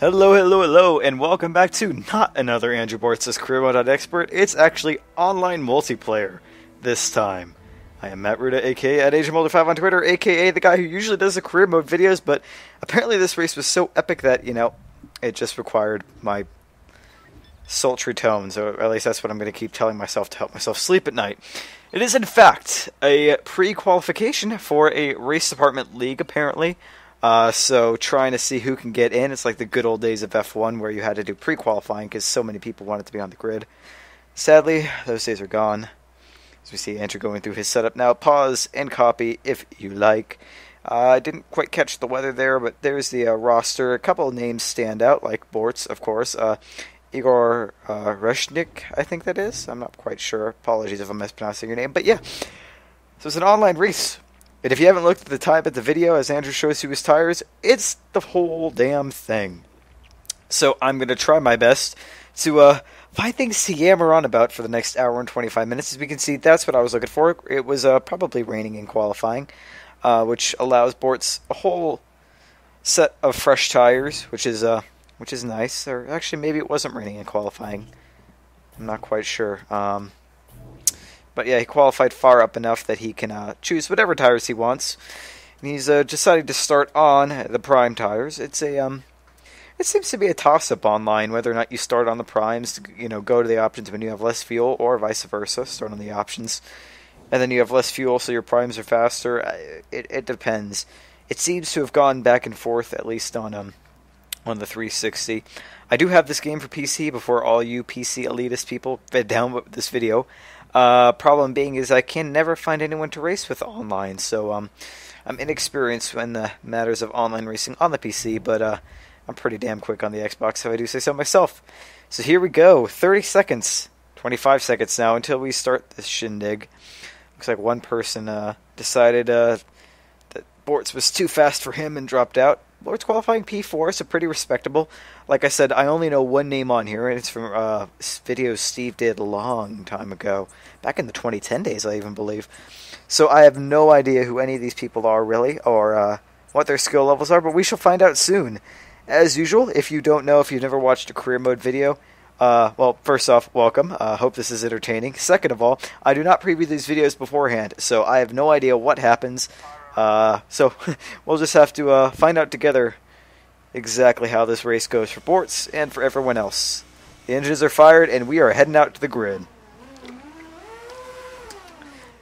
Hello, hello, hello, and welcome back to not another Andrew Bortz' Career Mode Expert. It's actually online multiplayer this time. I am Matt Ruda, aka at AgentMolder5 on Twitter, aka the guy who usually does the career mode videos, but apparently this race was so epic that, it just required my sultry tones, or at least that's what I'm going to keep telling myself to help myself sleep at night. It is, in fact, a pre-qualification for a Racedepartment league, apparently. So trying to see who can get in. It's like the good old days of F1 where you had to do pre-qualifying because so many people wanted to be on the grid. Sadly, those days are gone. As we see Andrew going through his setup now. Pause and copy if you like. I didn't quite catch the weather there, but there's the roster. A couple of names stand out, like Bortz, of course. Igor Reshnik, I think that is. I'm not quite sure. Apologies if I'm mispronouncing your name. But yeah, so it's an online race. And if you haven't looked at the time at the video as Andrew shows you his tires, it's the whole damn thing. So I'm going to try my best to find things to yammer on about for the next hour and 25 minutes. As we can see, that's what I was looking for. It was probably raining in qualifying, which allows Bortz a whole set of fresh tires, which is nice. Or actually, maybe it wasn't raining in qualifying. I'm not quite sure. But yeah, he qualified far up enough that he can choose whatever tires he wants. And he's decided to start on the prime tires. It seems to be a toss-up online whether or not you start on the primes, go to the options when you have less fuel, or vice versa, start on the options. And then you have less fuel, so your primes are faster. It depends. It seems to have gone back and forth, at least on the 360. I do have this game for PC before all you PC elitist people download this video. Problem being is I can never find anyone to race with online, so I'm inexperienced in the matters of online racing on the PC, but I'm pretty damn quick on the Xbox if I do say so myself. So here we go, 30 seconds, 25 seconds now until we start this shindig. Looks like one person decided that Bortz was too fast for him and dropped out. Bortz qualifying P4, so pretty respectable. Like I said, I only know one name on here, and it's from videos Steve did a long time ago. Back in the 2010 days, I even believe. So I have no idea who any of these people are, really, or what their skill levels are, but we shall find out soon. As usual, if you don't know, if you've never watched a career mode video, well, first off, welcome. Hope this is entertaining. Second of all, I do not preview these videos beforehand, so I have no idea what happens. So we'll just have to find out together exactly how this race goes for Bortz and for everyone else. The engines are fired and we are heading out to the grid.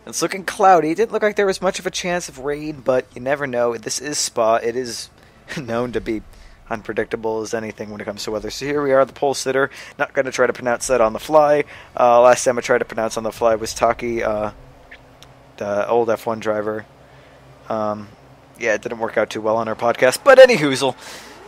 It's looking cloudy. It didn't look like there was much of a chance of rain, but you never know. This is Spa. It is known to be unpredictable as anything when it comes to weather. So here we are, the pole sitter. Not going to try to pronounce that on the fly. Last time I tried to pronounce on the fly was Taki, the old F1 driver. Yeah, it didn't work out too well on our podcast. But anywhoozle,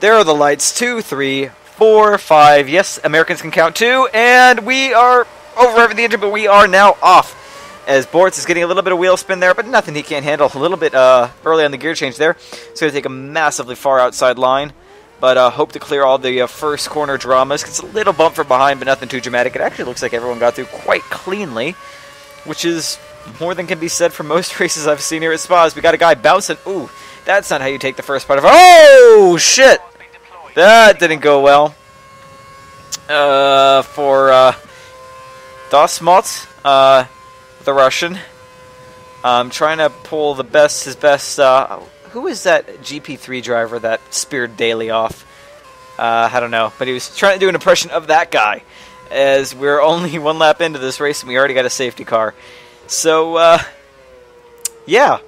there are the lights. 2, 3, 4, 5. Yes, Americans can count too. And we are over the engine, but we are now off. As Bortz is getting a little bit of wheel spin there, but nothing he can't handle. A little bit early on the gear change there. It's going to take a massively far outside line. But hope to clear all the first corner dramas. It's a little bump from behind, but nothing too dramatic. It actually looks like everyone got through quite cleanly, which is more than can be said for most races I've seen here at Spas. We got a guy bouncing. Ooh, that's not how you take the first part of it. Oh, shit! That didn't go well. For Dosmot, the Russian. Trying to pull his best. Who is that GP3 driver that speared Daly off? I don't know, but he was trying to do an impression of that guy. As we're only one lap into this race and we already got a safety car. So, yeah,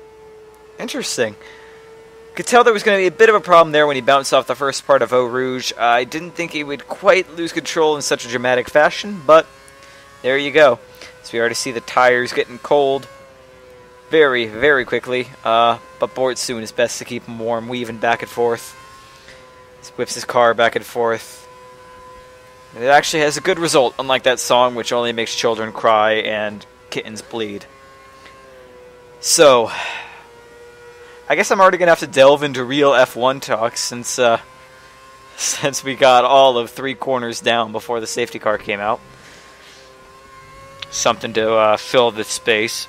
interesting. Could tell there was going to be a bit of a problem there when he bounced off the first part of Eau Rouge. I didn't think he would quite lose control in such a dramatic fashion, but there you go. So we already see the tires getting cold very, very quickly, but Bortz doing his best to keep him warm, weaving back and forth. He whips his car back and forth. And it actually has a good result, unlike that song which only makes children cry and kittens bleed. So, I guess I'm already going to have to delve into real F1 talk since we got all of 3 corners down before the safety car came out. Something to fill the space.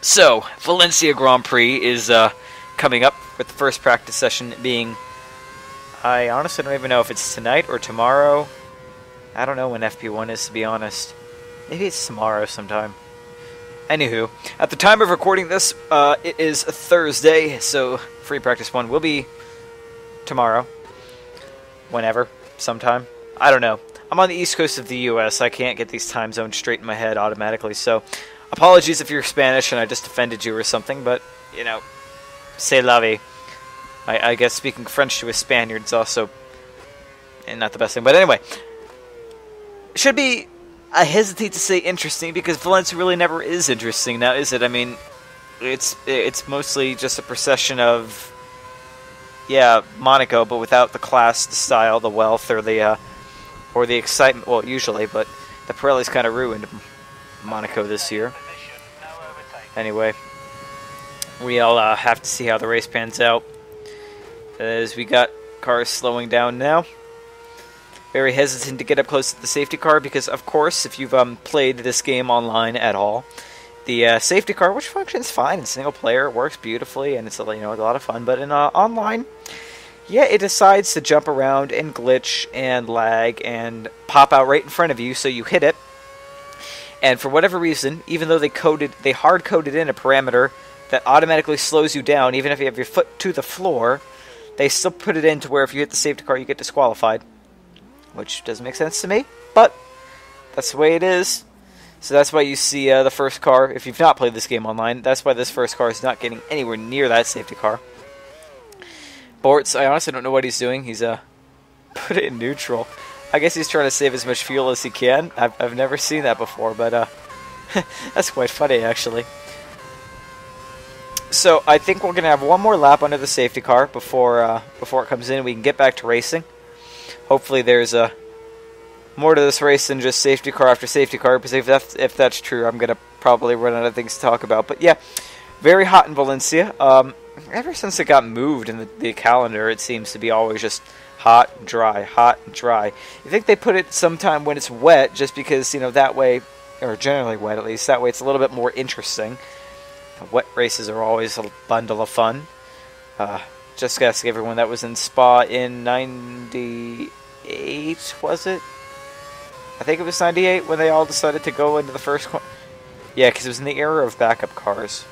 So, Valencia Grand Prix is coming up with the first practice session being I honestly don't even know if it's tonight or tomorrow. I don't know when FP1 is, to be honest. Maybe it's tomorrow sometime. Anywho, at the time of recording this, it is a Thursday, so free practice 1 will be tomorrow. Whenever. Sometime. I don't know. I'm on the east coast of the US. I can't get these time zones straight in my head automatically, so apologies if you're Spanish and I just offended you or something, but, you know, c'est la vie. I guess speaking French to a Spaniard is also not the best thing. But anyway, it should be, I hesitate to say interesting, because Valencia really never is interesting now, is it? I mean, it's mostly just a procession of, yeah, Monaco, but without the class, the style, the wealth, or the excitement. Well, usually, but the Pirelli's kind of ruined Monaco this year. Anyway, we all have to see how the race pans out, as we got cars slowing down now. Very hesitant to get up close to the safety car because, of course, if you've played this game online at all, the safety car, which functions fine in single player, works beautifully, and it's a lot of fun. But in online, yeah, it decides to jump around and glitch and lag and pop out right in front of you, so you hit it. And for whatever reason, even though they hard coded in a parameter that automatically slows you down, even if you have your foot to the floor, they still put it in to where if you hit the safety car, you get disqualified. Which doesn't make sense to me, but that's the way it is. So that's why you see the first car, if you've not played this game online, that's why this first car is not getting anywhere near that safety car. Bortz, I honestly don't know what he's doing. He's put it in neutral. I guess he's trying to save as much fuel as he can. I've never seen that before, but that's quite funny, actually. So I think we're going to have one more lap under the safety car before it comes in. We can get back to racing. Hopefully there's more to this race than just safety car after safety car, because if that's true, I'm going to probably run out of things to talk about. But yeah, very hot in Valencia. Ever since it got moved in the calendar, it seems to be always just hot and dry, hot and dry. You think they put it sometime when it's wet, just because, that way, or generally wet at least, that way it's a little bit more interesting. Wet races are always a bundle of fun. Just to ask everyone, that was in Spa in 98, was it? I think it was 98 when they all decided to go into the first corner. Yeah, because it was in the era of backup cars.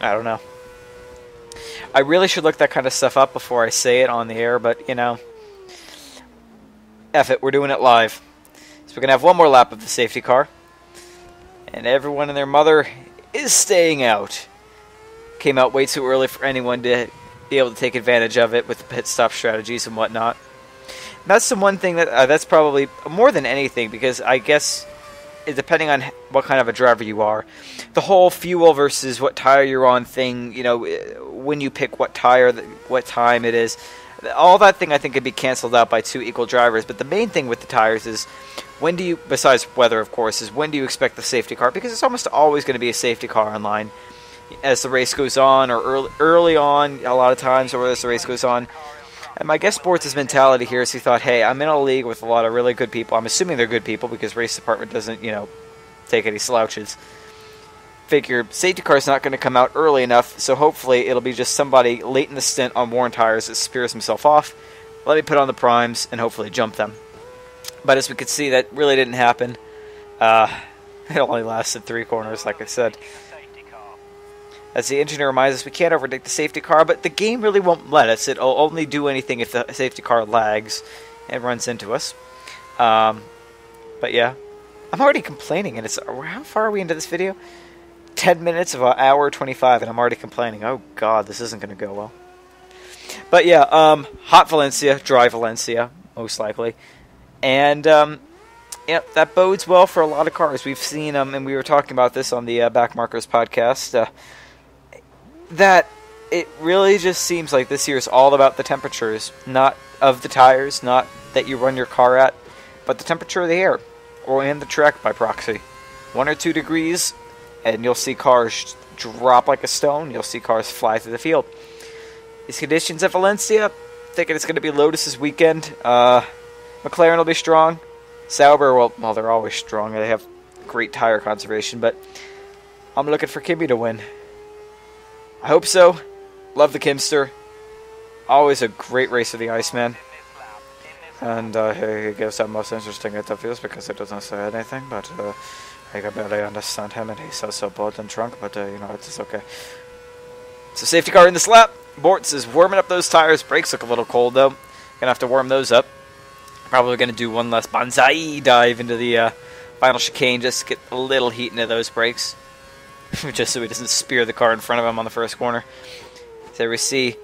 I don't know. I really should look that kind of stuff up before I say it on the air, but, F it, we're doing it live. So we're going to have one more lap of the safety car. And everyone and their mother is staying out. Came out way too early for anyone to be able to take advantage of it with the pit stop strategies and whatnot. And that's the one thing that's probably more than anything, because I guess depending on what kind of a driver you are, the whole fuel versus what tire you're on thing, when you pick what tire, what time it is, all that thing I think could be canceled out by two equal drivers. But the main thing with the tires is, when do you, besides weather of course, is when do you expect the safety car? Because it's almost always going to be a safety car online as the race goes on, or early on a lot of times, or as the race goes on. And my guess Bortz' mentality here is he thought, hey, I'm in a league with a lot of really good people. I'm assuming they're good people because Racedepartment doesn't, take any slouches. Figure safety car's not going to come out early enough, so hopefully it'll be just somebody late in the stint on worn tires that spears himself off. Let me put on the primes and hopefully jump them. But as we could see, that really didn't happen. It only lasted 3 corners, like I said. As the engineer reminds us, we can't overtake the safety car, but the game really won't let us. It'll only do anything if the safety car lags and runs into us. But yeah, I'm already complaining, and how far are we into this video? 10 minutes of an hour 25, and I'm already complaining. Oh god, this isn't going to go well. But yeah, hot Valencia, dry Valencia, most likely. And yeah, that bodes well for a lot of cars. We've seen, and we were talking about this on the Backmarkers podcast, that it really just seems like this year is all about the temperatures, not of the tires, not that you run your car at, but the temperature of the air, or in the track by proxy. 1 or 2 degrees, and you'll see cars drop like a stone. You'll see cars fly through the field. These conditions at Valencia, thinking it's going to be Lotus's weekend. McLaren will be strong. Sauber, well, they're always strong. They have great tire conservation, but I'm looking for Kimi to win. I hope so. Love the Kimster. Always a great race for the Iceman. And he gives that most interesting interviews because he doesn't say anything, but I can barely understand him, and he says so bold and drunk, but you know, it's okay. So safety car in this lap. Bortz is warming up those tires. Brakes look a little cold, though. Gonna have to warm those up. Probably gonna do one less bonsai dive into the final chicane just to get a little heat into those brakes. Just so he doesn't spear the car in front of him on the first corner. So we see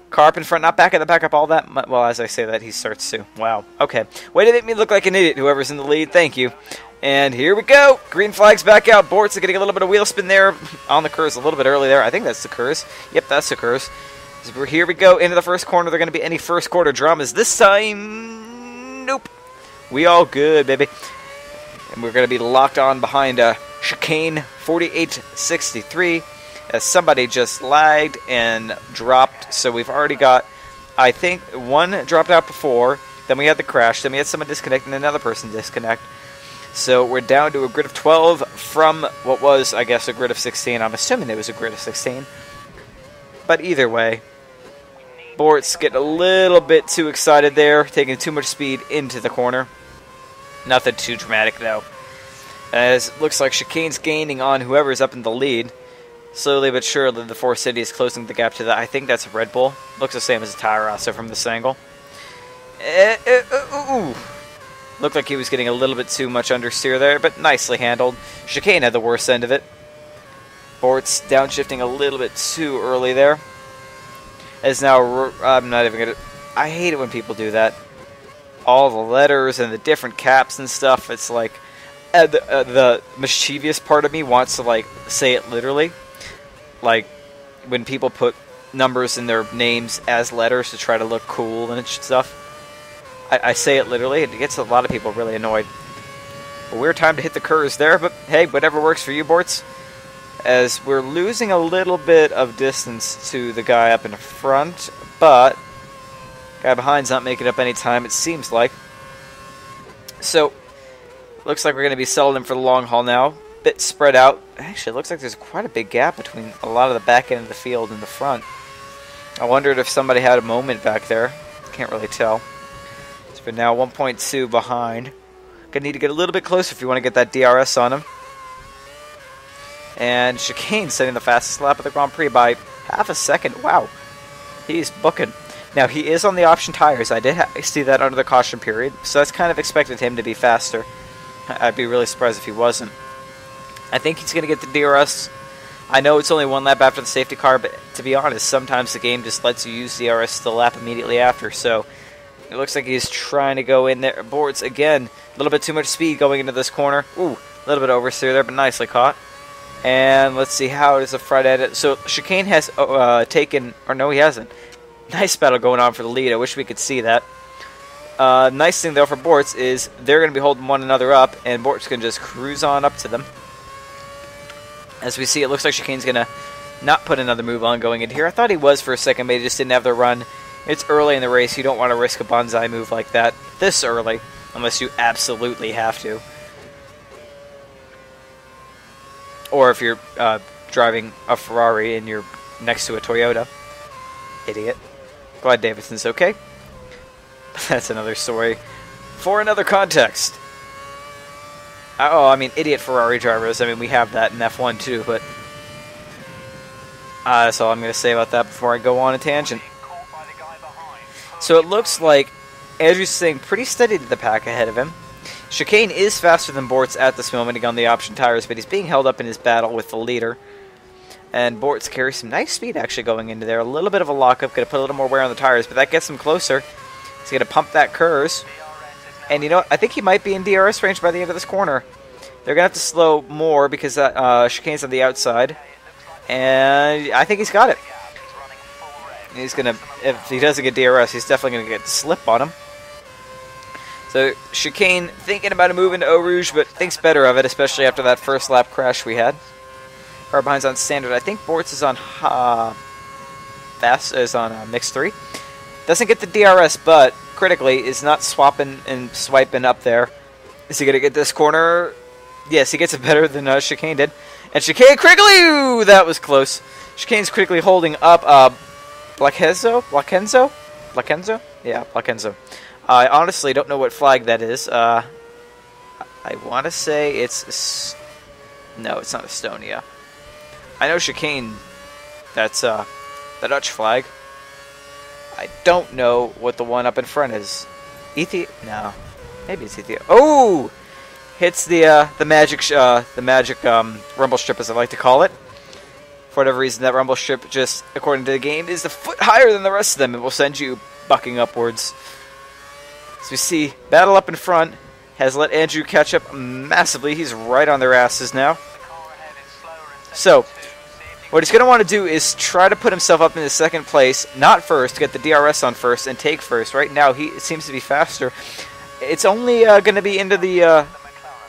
car up in front, not back at the backup all that much. Well, as I say that, he starts to. Wow. Okay. Way to make me look like an idiot, whoever's in the lead. Thank you. And here we go. Green flag's back out. Bortz is getting a little bit of wheel spin there on the curves a little bit early there. I think that's the curves. Yep, that's the curves. So here we go into the first corner. There are going to be any first quarter dramas this time. Nope. We all good, baby. And we're going to be locked on behind chicane 4863 as somebody just lagged and dropped. So we've already got, I think, one dropped out before. Then we had the crash. Then we had someone disconnect and another person disconnect. So we're down to a grid of 12 from what was, I guess, a grid of 16. I'm assuming it was a grid of 16. But either way, Bortz getting a little bit too excited there, taking too much speed into the corner. Nothing too dramatic, though. As it looks like chicane's gaining on whoever's up in the lead. Slowly but surely, the Force City is closing the gap to that. I think that's a Red Bull. Looks the same as a Tire Rasa from this angle. Looked like he was getting a little bit too much understeer there, but nicely handled. Chicane had the worst end of it. Bortz downshifting a little bit too early there. As now, I'm not even going to... I hate it when people do that. All the letters and the different caps and stuff. It's like... the mischievous part of me wants to, like, say it literally. Like, when people put numbers in their names as letters to try to look cool and stuff. I say it literally, and it gets a lot of people really annoyed. A weird time to hit the curves there, but hey, whatever works for you, Bortz. As we're losing a little bit of distance to the guy up in front, but guy behind's not making up any time, it seems like. So, looks like we're going to be selling him for the long haul now. Bit spread out. Actually, it looks like there's quite a big gap between a lot of the back end of the field and the front. I wondered if somebody had a moment back there. Can't really tell. So we're now 1.2 behind. Gonna need to get a little bit closer if you want to get that DRS on him. And chicane setting the fastest lap of the Grand Prix by half a second. Wow. He's booking. Now, he is on the option tires. I did see that under the caution period, so that's kind of expected him to be faster. I'd be really surprised if he wasn't. I think he's going to get the DRS. I know it's only one lap after the safety car, but to be honest, sometimes the game just lets you use DRS the lap immediately after, so it looks like he's trying to go in there. Bortz, again, a little bit too much speed going into this corner. Ooh, a little bit oversteer there, but nicely caught. And let's see, how does the front end... So, chicane has taken... Or no, he hasn't. Nice battle going on for the lead. I wish we could see that. Nice thing, though, for Bortz is they're going to be holding one another up, and Bortz can just cruise on up to them. As we see, it looks like chicane's going to not put another move on going into here. I thought he was for a second, but he just didn't have the run. It's early in the race. You don't want to risk a bonsai move like that this early, unless you absolutely have to. Or if you're driving a Ferrari and you're next to a Toyota. Idiot. Glad Davidson's okay. That's another story for another context. Oh, I mean, idiot Ferrari drivers. I mean, we have that in F1 too, but that's all I'm going to say about that before I go on a tangent. So it looks like Andrew's staying pretty steady to the pack ahead of him. Chicane is faster than Bortz at this moment on the option tires, but he's being held up in his battle with the leader. And Bortz carries some nice speed actually going into there. A little bit of a lockup, going to put a little more wear on the tires, but that gets him closer. He's going to pump that curves. And you know what? I think he might be in DRS range by the end of this corner. They're going to have to slow more because chicane's on the outside. And I think he's got it. He's going to, if he doesn't get DRS, he's definitely going to get slip on him. So chicane thinking about a move into Eau Rouge, but thinks better of it, especially after that first lap crash we had. Car behind's on standard. I think Bortz is on mix 3. Doesn't get the DRS, but critically is not swapping and swiping up there. Is he going to get this corner? Yes, he gets it better than chicane did. And chicane critically, ooh, that was close. Chicane's critically holding up Blackhenzo? Placenzo? Yeah, Placenzo. I honestly don't know what flag that is. I want to say it's... No, it's not Estonia. I know chicane. That's the Dutch flag. I don't know what the one up in front is. Ethiopia? No, maybe it's Ethiopia. Oh, hits the magic rumble strip, as I like to call it. For whatever reason, that rumble strip, just according to the game, is a foot higher than the rest of them. It will send you bucking upwards. As we see, battle up in front has let Andrew catch up massively. He's right on their asses now. So, what he's going to want to do is try to put himself up into second place, not first, get the DRS on first, and take first. Right now, he seems to be faster. It's only going to be into the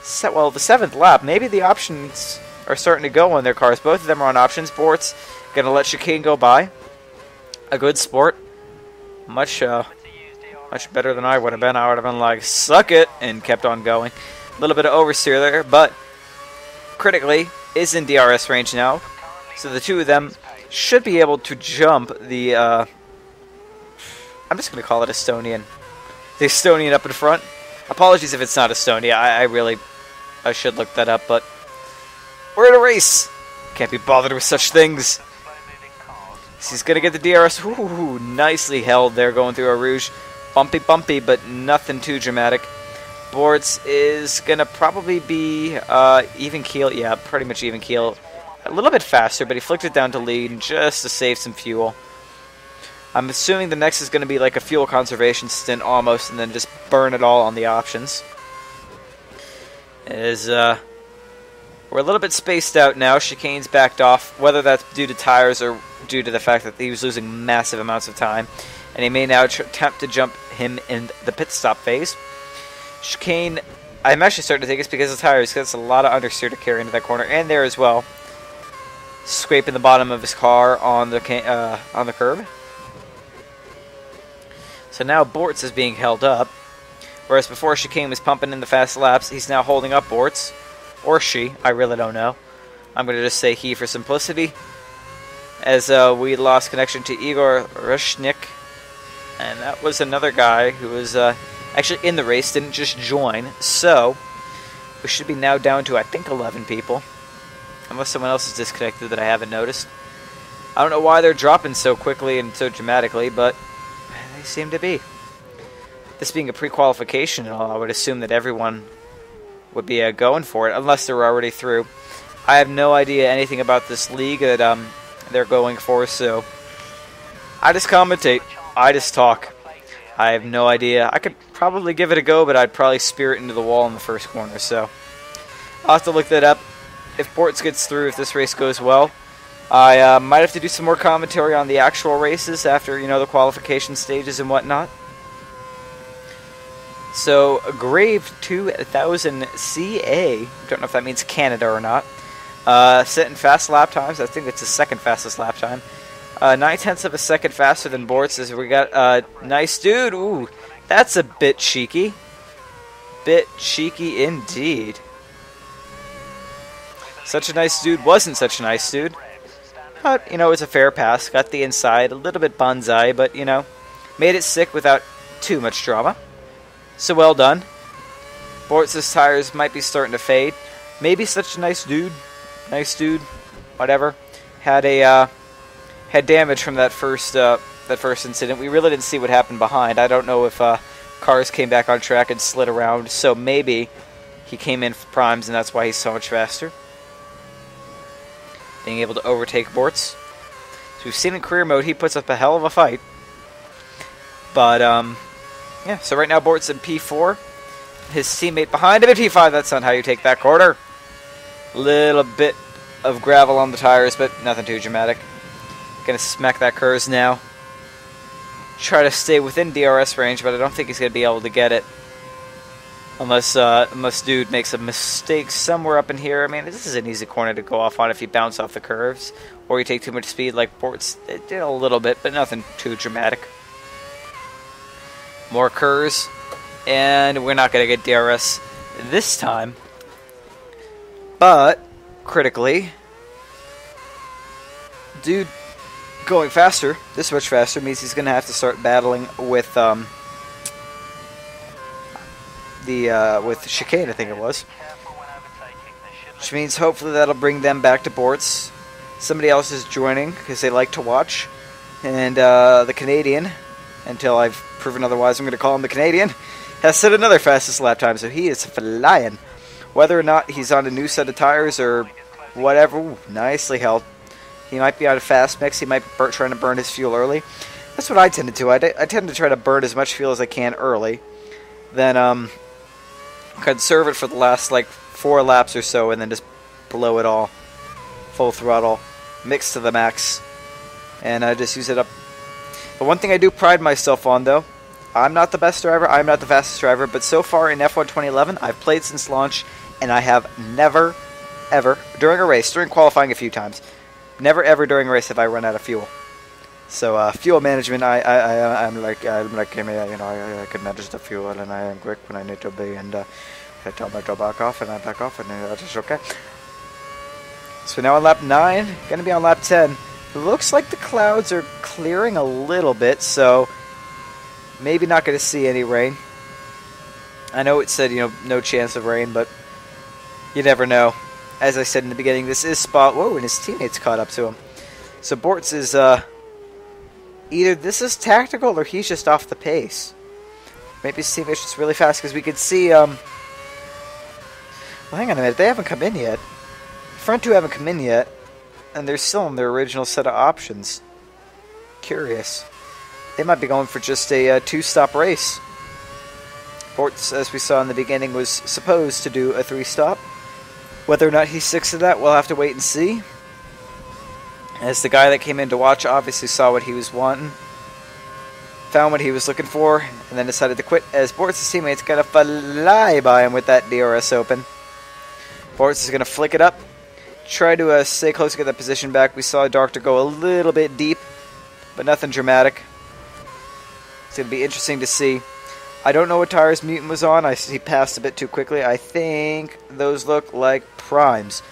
seventh lap. Maybe the options are starting to go on their cars. Both of them are on options. Bortz going to let chicane go by. A good sport. Much better than I would have been. I would have been like, suck it, and kept on going. A little bit of oversteer there, but critically is in DRS range now. So the two of them should be able to jump the, I'm just going to call it Estonian. The Estonian up in front. Apologies if it's not Estonia. I should look that up, but we're in a race. Can't be bothered with such things. He's going to get the DRS. Ooh, nicely held there going through a Rouge. Bumpy, but nothing too dramatic. Bortz is going to probably be even keel. Yeah, pretty much even keel. A little bit faster, but he flicked it down to lead just to save some fuel. I'm assuming the next is going to be like a fuel conservation stint almost, and then just burn it all on the options. We're a little bit spaced out now. Chicane's backed off, whether that's due to tires or due to the fact that he was losing massive amounts of time. And he may now attempt to jump him in the pit stop phase. Chicane, I'm actually starting to think it's because of tires, because it's a lot of understeer to carry into that corner, and there as well. Scraping the bottom of his car on the curb. So now Bortz is being held up. Whereas before Chicane was pumping in the fast laps, he's now holding up Bortz. Or she, I really don't know. I'm going to just say he for simplicity. As we lost connection to Igor Rushnik. And that was another guy who was actually in the race, didn't just join. So, we should be now down to, I think, 11 people. Unless someone else is disconnected that I haven't noticed. I don't know why they're dropping so quickly and so dramatically, but they seem to be. This being a pre-qualification and all, I would assume that everyone would be going for it, unless they're already through. I have no idea anything about this league that they're going for, so I just commentate. I just talk. I have no idea. I could probably give it a go, but I'd probably spear it into the wall in the first corner, so I'll have to look that up. If Bortz gets through, if this race goes well, I might have to do some more commentary on the actual races after, the qualification stages and whatnot. So, Grave 2000 CA, don't know if that means Canada or not, setting fast lap times. I think it's the second fastest lap time. 9/10 of a second faster than Bortz. As we got nice dude. Ooh, that's a bit cheeky. Bit cheeky indeed. Such a nice dude wasn't such a nice dude. But, it's a fair pass. Got the inside, a little bit bonsai, but, made it sick without too much drama. So well done. Bortz's tires might be starting to fade. Maybe such a nice dude. Nice dude. Whatever. Had damage from that first incident. We really didn't see what happened behind. I don't know if cars came back on track and slid around. So maybe he came in for primes and that's why he's so much faster. Being able to overtake Bortz. So we've seen in career mode he puts up a hell of a fight. But yeah, so right now Bortz in P4. His teammate behind him in P5. That's not how you take that corner. Little bit of gravel on the tires, but nothing too dramatic. Gonna smack that curves now. Try to stay within DRS range, but I don't think he's gonna be able to get it. Unless dude makes a mistake somewhere up in here. I mean, this is an easy corner to go off on if you bounce off the curves. Or you take too much speed like Bortz did a little bit, but nothing too dramatic. More curves, and we're not going to get DRS this time. But, critically, dude going faster, this much faster, means he's going to have to start battling with with Chicane, I think it was. Which means hopefully that'll bring them back to Bortz. Somebody else is joining because they like to watch. And the Canadian, until I've proven otherwise, I'm going to call him the Canadian, has set another fastest lap time, so he is flying. Whether or not he's on a new set of tires or whatever, ooh, nicely held. He might be on a fast mix, he might be trying to burn his fuel early. That's what I tend to do. I tend to try to burn as much fuel as I can early. Then conserve it for the last like 4 laps or so, and then just blow it all. Full throttle, mix to the max, and just use it up. The one thing I do pride myself on, though, I'm not the best driver, I'm not the fastest driver, but so far in F1 2011, I've played since launch, and I have never, ever, during a race, during qualifying a few times, never ever during a race have I run out of fuel. So fuel management, I'm like you know, I can manage the fuel, and I am quick when I need to be, and I tell my to back off, and I back off, and that's just okay. So now on lap 9, going to be on lap 10. It looks like the clouds are clearing a little bit, so maybe not going to see any rain. I know it said, you know, no chance of rain, but you never know. As I said in the beginning, this is spot. Whoa, and his teammates caught up to him. So Bortz is either this is tactical or he's just off the pace. Maybe his teammates just really fast, because we could see. Well, hang on a minute, they haven't come in yet. Front 2 haven't come in yet, and they're still in their original set of options. Curious. They might be going for just a 2-stop race. Bortz, as we saw in the beginning, was supposed to do a 3-stop. Whether or not he sticks to that, we'll have to wait and see. As the guy that came in to watch obviously saw what he was wanting, found what he was looking for, and then decided to quit, as Bortz's teammates got to fly by him with that DRS open. Bortz is going to flick it up. Try to stay close to get that position back. We saw Doctor go a little bit deep, but nothing dramatic. It's going to be interesting to see. I don't know what tires Mutant was on. He passed a bit too quickly. I think those look like primes.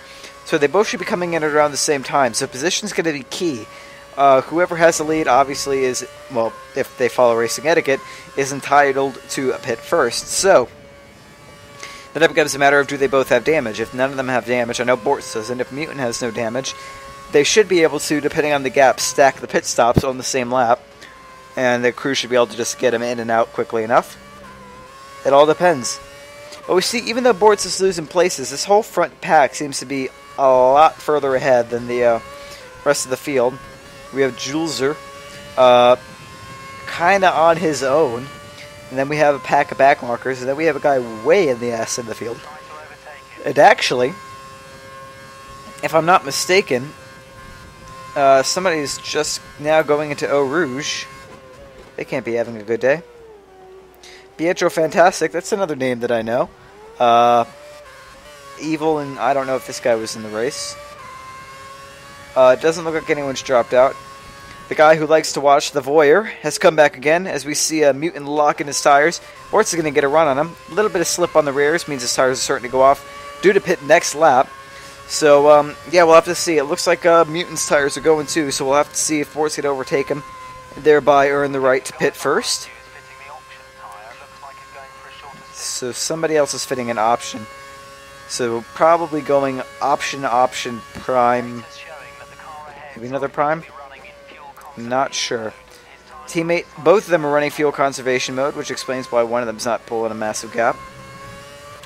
So they both should be coming in at around the same time. So position's going to be key. Whoever has the lead obviously is, well, if they follow racing etiquette, is entitled to a pit first. So then it becomes a matter of, do they both have damage? If none of them have damage, I know Bortz doesn't. If Mutant has no damage, they should be able to, depending on the gap, stack the pit stops on the same lap. And the crew should be able to just get him in and out quickly enough. It all depends. But we see, even though Bortz is losing places, this whole front pack seems to be a lot further ahead than the rest of the field. We have Julzer kind of on his own. And then we have a pack of backmarkers, and then we have a guy way in the ass in the field. And actually, if I'm not mistaken, somebody's just now going into Eau Rouge. They can't be having a good day. Pietro Fantastic, that's another name that I know. Evil, and I don't know if this guy was in the race. It doesn't look like anyone's dropped out. The guy who likes to watch, the Voyeur, has come back again, as we see a Mutant locking his tires. Bortz is going to get a run on him. A little bit of slip on the rears means his tires are starting to go off due to pit next lap. So, yeah, we'll have to see. It looks like Mutant's tires are going too, so we'll have to see if Bortz can overtake him, and thereby earn the right to pit first. So somebody else is fitting an option. So probably going option, prime. Maybe another prime? Not sure. Teammate, both of them are running fuel conservation mode, which explains why one of them's not pulling a massive gap.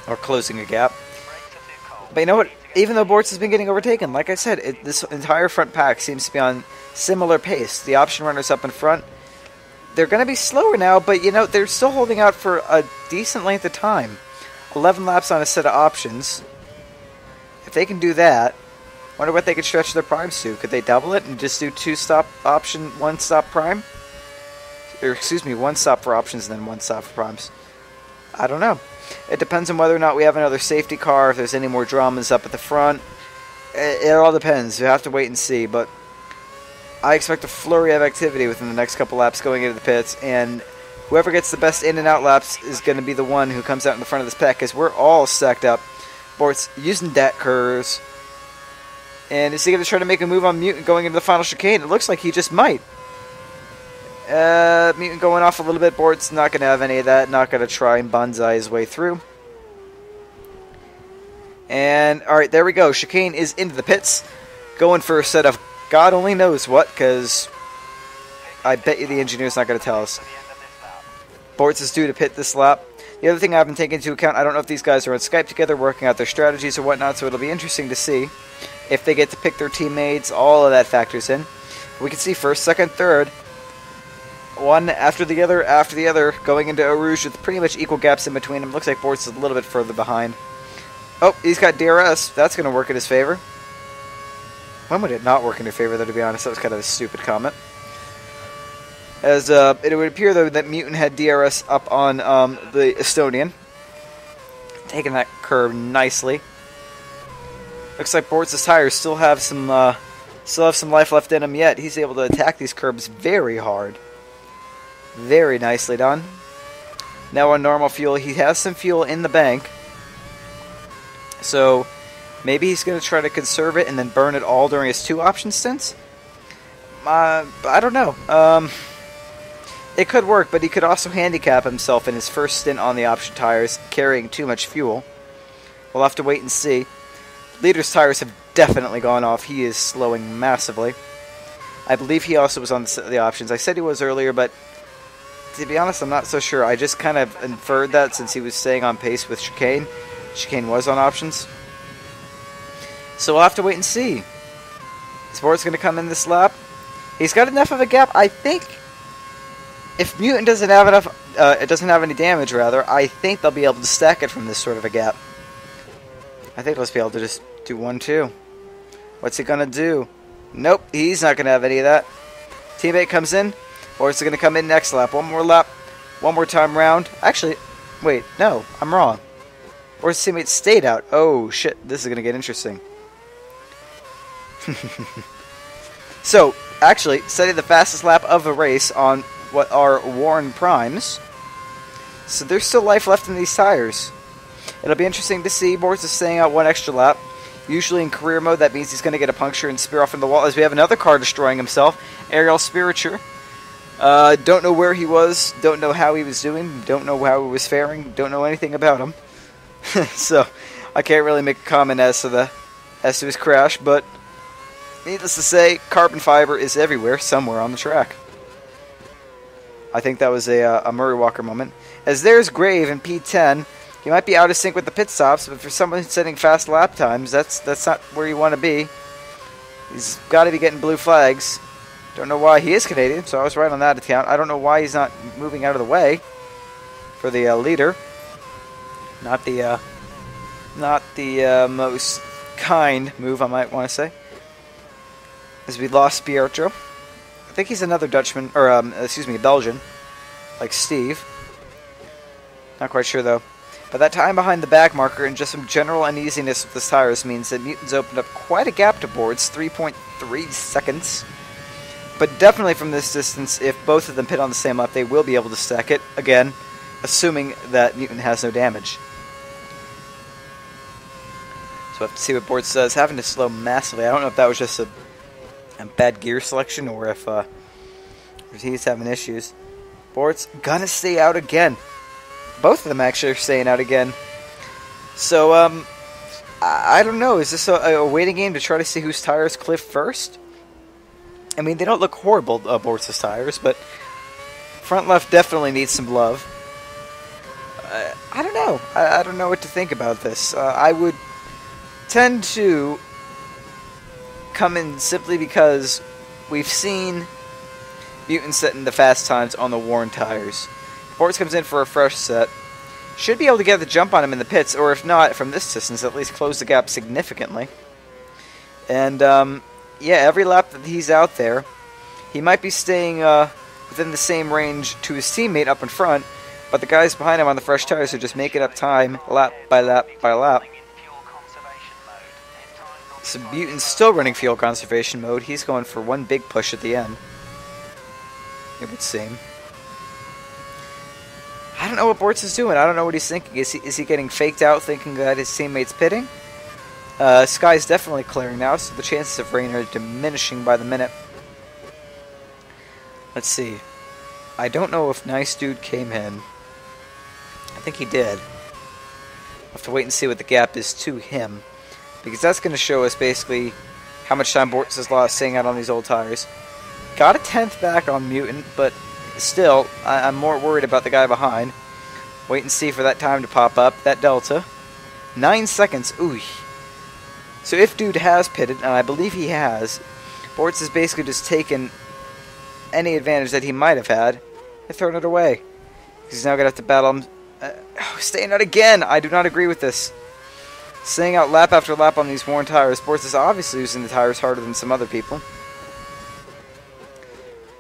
Or closing a gap. But you know what? Even though Bortz has been getting overtaken, like I said, this entire front pack seems to be on similar pace. The option runners up in front, they're going to be slower now, but you know, they're still holding out for a decent length of time. 11 laps on a set of options. If they can do that, wonder what they could stretch their primes to. Could they double it and just do 2-stop option, 1-stop prime? Or excuse me, 1-stop for options and then 1-stop for primes. I don't know. It depends on whether or not we have another safety car, if there's any more dramas up at the front. It all depends. You have to wait and see, but I expect a flurry of activity within the next couple laps going into the pits, and whoever gets the best in and out laps is going to be the one who comes out in the front of this pack, because we're all stacked up. Bortz using DAT curves, And is he going to try to make a move on Mutant going into the final chicane? It looks like he just might. Mutant going off a little bit. Bortz not going to have any of that. Not going to try and bonsai his way through. And, alright, there we go. Chicane is into the pits. Going for a set of God only knows what, because I bet you the engineer's not going to tell us. Bortz is due to pit this lap. The other thing I haven't taken into account, I don't know if these guys are on Skype together working out their strategies or whatnot, so it'll be interesting to see if they get to pick their teammates. All of that factors in. We can see first, second, third. One after the other, going into Eau Rouge with pretty much equal gaps in between them. Looks like Bortz is a little bit further behind. Oh, he's got DRS. That's going to work in his favor. When would it not work in your favor, though, to be honest? That was kind of a stupid comment. As it would appear, though, that Mutant had DRS up on the Estonian. Taking that curb nicely. Looks like Bortz's tires still have some life left in him yet. He's able to attack these curbs very hard. Very nicely done. Now on normal fuel, he has some fuel in the bank. So maybe he's going to try to conserve it and then burn it all during his 2 option stints? I don't know. It could work, but he could also handicap himself in his first stint on the option tires, carrying too much fuel. We'll have to wait and see. Leader's tires have definitely gone off. He is slowing massively. I believe he also was on the options. I said he was earlier, but to be honest, I'm not so sure. I just kind of inferred that since he was staying on pace with Chicane. Chicane was on options. So we'll have to wait and see. Is Bortz going to come in this lap? He's got enough of a gap. I think if Mutant doesn't have enough, it doesn't have any damage, rather, I think they'll be able to stack it from this sort of a gap. I think let's be able to just do 1-2. What's he going to do? Nope, he's not going to have any of that. Teammate comes in. Bortz is going to come in next lap. One more lap. One more time round. Actually, wait, no, I'm wrong. Bortz's teammate stayed out. Oh, shit, this is going to get interesting. So, actually, setting the fastest lap of the race on what are worn primes. So there's still life left in these tires. It'll be interesting to see. Bortz is staying out 1 extra lap. Usually in career mode, that means he's going to get a puncture and spear off in the wall, as we have another car destroying himself. Aerial Spiriture. Don't know where he was. Don't know how he was doing. Don't know how he was faring. Don't know anything about him. So, I can't really make a comment as to his crash, but needless to say, carbon fiber is everywhere, somewhere on the track. I think that was a Murray Walker moment. As there's Grave in P10. He might be out of sync with the pit stops, but for someone setting fast lap times, that's not where you want to be. He's got to be getting blue flags. Don't know why. He is Canadian, so I was right on that account. I don't know why he's not moving out of the way for the leader. Not the most kind move, I might want to say. As we lost Pietro. I think he's another Dutchman, or excuse me, Belgian, like Steve. Not quite sure though. But that time behind the back marker and just some general uneasiness with his tires means that Mutant's opened up quite a gap to Bortz, 3.3 seconds. But definitely from this distance, if both of them pit on the same lap, they will be able to stack it, again, assuming that Mutant has no damage. So we'll have to see what Bortz does. Having to slow massively. I don't know if that was just a bad gear selection or if he's having issues. Bortz gonna stay out again. Both of them actually are staying out again. So, I don't know. Is this a waiting game to try to see whose tires cliff first? I mean, they don't look horrible, Bortz's tires, but front left definitely needs some love. I don't know. I don't know what to think about this. I would tend to come in simply because we've seen Mutant setting the fast times on the worn tires. Bortz comes in for a fresh set. Should be able to get the jump on him in the pits, or if not, from this distance, at least close the gap significantly. And, yeah, every lap that he's out there, he might be staying within the same range to his teammate up in front, but the guys behind him on the fresh tires are just making up time, lap by lap by lap. So Mutant's still running fuel conservation mode. He's going for one big push at the end, it would seem. I don't know what Bortz is doing. I don't know what he's thinking. Is he getting faked out thinking that his teammate's pitting? Sky's definitely clearing now, so the chances of rain are diminishing by the minute. Let's see. I don't know if Nice Dude came in. I think he did. We'll have to wait and see what the gap is to him, because that's going to show us basically how much time Bortz has lost staying out on these old tires. Got a 10th back on Mutant, but still, I'm more worried about the guy behind. Wait and see for that time to pop up, that delta. 9 seconds, ooh. So if Dude has pitted, and I believe he has, Bortz has basically just taken any advantage that he might have had and thrown it away. He's now going to have to battle him. Staying out again! I do not agree with this. Staying out lap after lap on these worn tires. Bortz is obviously using the tires harder than some other people.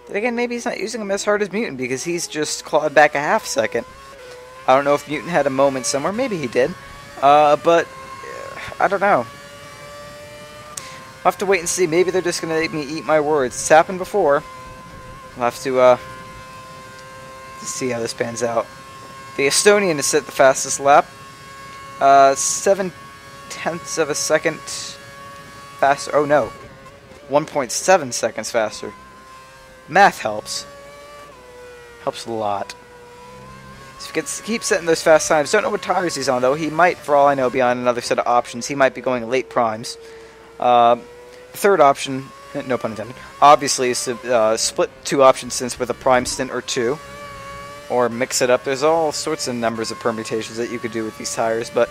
Then again, maybe he's not using them as hard as Mutant because he's just clawed back a half second. I don't know if Mutant had a moment somewhere. Maybe he did. But I don't know. I'll have to wait and see. Maybe they're just going to make me eat my words. It's happened before. I'll have to see how this pans out. The Estonian has set the fastest lap. 7/10 of a second faster. Oh no. 1.7 seconds faster. Math helps. Helps a lot. So if he keeps setting those fast times. Don't know what tires he's on though. He might, for all I know, be on another set of options. He might be going late primes. Third option, no pun intended, obviously is to split two option stints with a prime stint or two. Or mix it up. There's all sorts of numbers of permutations that you could do with these tires, but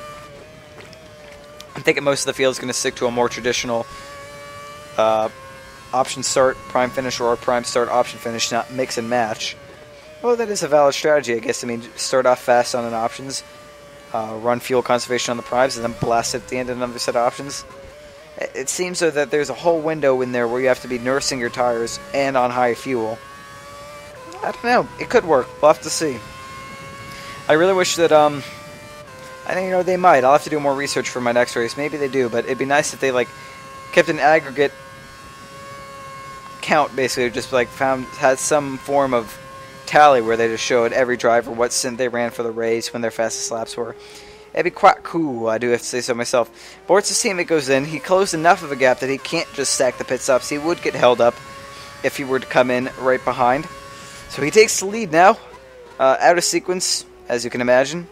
I'm thinking most of the field is going to stick to a more traditional option start, prime finish, or prime start, option finish, not mix and match. Well, that is a valid strategy, I guess. I mean, start off fast on an options, run fuel conservation on the primes, and then blast it at the end of another set of options. It seems so that there's a whole window in there where you have to be nursing your tires and on high fuel. I don't know. It could work. We'll have to see. I really wish that, I think, they might. I'll have to do more research for my next race. Maybe they do, but it'd be nice if they, kept an aggregate count, basically. Just, had some form of tally where they just showed every driver what stint they ran for the race, when their fastest laps were. It'd be quite cool, I do have to say so myself. Bortz's teammate goes in. He closed enough of a gap that he can't just stack the pit stops. He would get held up if he were to come in right behind. So he takes the lead now, out of sequence, as you can imagine,